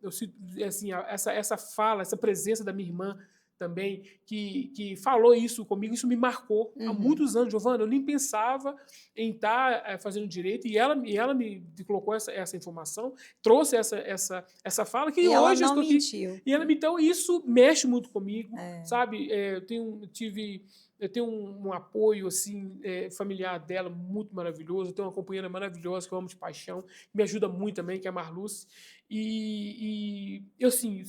Speaker 2: Eu sinto, assim, essa fala, essa presença da minha irmã também, que falou isso comigo, isso me marcou há
Speaker 1: Uhum.
Speaker 2: muitos anos. Giovana, eu nem pensava em estar fazendo direito, e ela me colocou essa informação, trouxe essa fala, que
Speaker 1: E ela
Speaker 2: hoje eu
Speaker 1: não
Speaker 2: estou aqui.
Speaker 1: mentiu.
Speaker 2: E ela, então, isso mexe muito comigo,
Speaker 1: É.
Speaker 2: sabe? Eu tenho um apoio assim, familiar dela muito maravilhoso. Eu tenho uma companheira maravilhosa que eu amo de paixão, que me ajuda muito também, que é a Marluce. Eu, assim,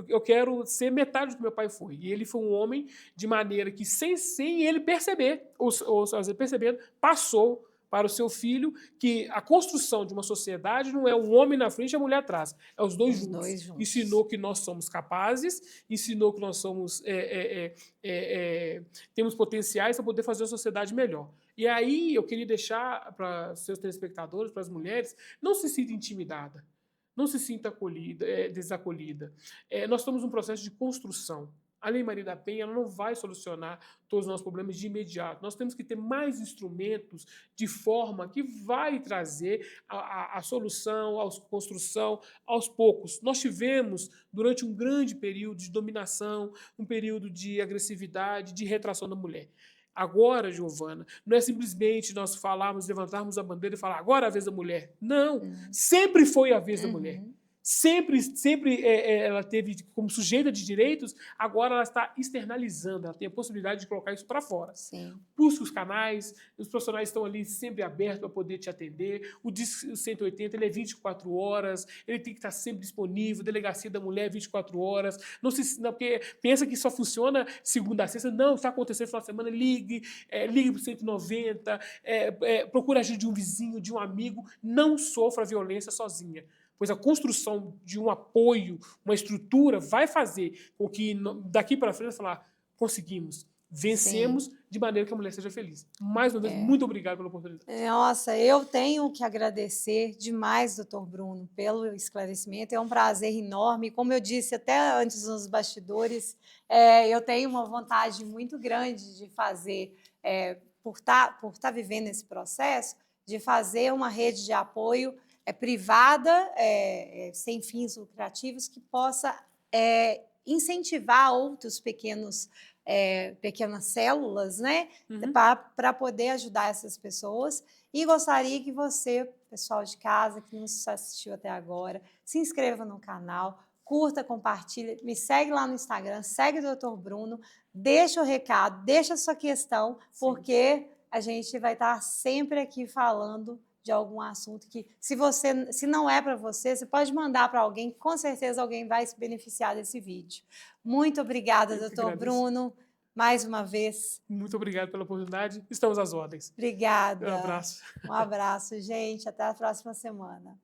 Speaker 2: eu quero ser metade do que meu pai foi. E ele foi um homem de maneira que, sem ele perceber, ou às vezes percebendo, passou para o seu filho que a construção de uma sociedade não é um homem na frente e a mulher atrás, é os dois
Speaker 1: Os
Speaker 2: juntos.
Speaker 1: dois juntos.
Speaker 2: Ensinou que nós somos capazes, ensinou que nós somos temos potenciais para poder fazer a sociedade melhor. E aí eu queria deixar para seus telespectadores, para as mulheres, não se sinta intimidada, não se sinta desacolhida. Nós estamos num processo de construção. A Lei Maria da Penha ela não vai solucionar todos os nossos problemas de imediato. Nós temos que ter mais instrumentos de forma que vai trazer a solução, a construção aos poucos. Nós tivemos, durante um grande período de dominação, um período de agressividade, de retração da mulher. Agora, Giovana, não é simplesmente nós falarmos, levantarmos a bandeira e falar agora é a vez da mulher. Não, sempre foi a vez da mulher.
Speaker 1: Uhum.
Speaker 2: Sempre ela teve como sujeita de direitos, agora ela está externalizando, ela tem a possibilidade de colocar isso para fora.
Speaker 1: Sim.
Speaker 2: Busca os canais, os profissionais estão ali sempre abertos para poder te atender. O Disque 180 ele é 24 horas, ele tem que estar sempre disponível, Delegacia da Mulher 24 horas. Não, porque pensa que só funciona segunda a sexta. Não, está acontecendo no final de semana, ligue para o 190, procure a ajuda de um vizinho, de um amigo. Não sofra violência sozinha. Pois a construção de um apoio, uma estrutura, vai fazer com que daqui para frente falar, conseguimos, vencemos de maneira que a mulher seja feliz. Mais uma vez, muito obrigado pela oportunidade.
Speaker 1: Nossa, eu tenho que agradecer demais, doutor Bruno, pelo esclarecimento. É um prazer enorme. Como eu disse até antes nos bastidores, eu tenho uma vontade muito grande de fazer, por tá vivendo esse processo, de fazer uma rede de apoio privada, sem fins lucrativos, que possa incentivar outros pequenas células, né, para poder ajudar essas pessoas. E gostaria que você, pessoal de casa que nos assistiu até agora, se inscreva no canal, curta, compartilha, me segue lá no Instagram, segue o Dr. Bruno, deixa o recado, deixa a sua questão, porque a gente vai estar sempre aqui falando de algum assunto que, se não é para você, você pode mandar para alguém, que com certeza alguém vai se beneficiar desse vídeo. Muito obrigada, doutor Bruno, mais uma vez.
Speaker 2: Muito obrigado pela oportunidade. Estamos às ordens.
Speaker 1: Obrigada.
Speaker 2: Um abraço.
Speaker 1: Um abraço, gente. Até a próxima semana.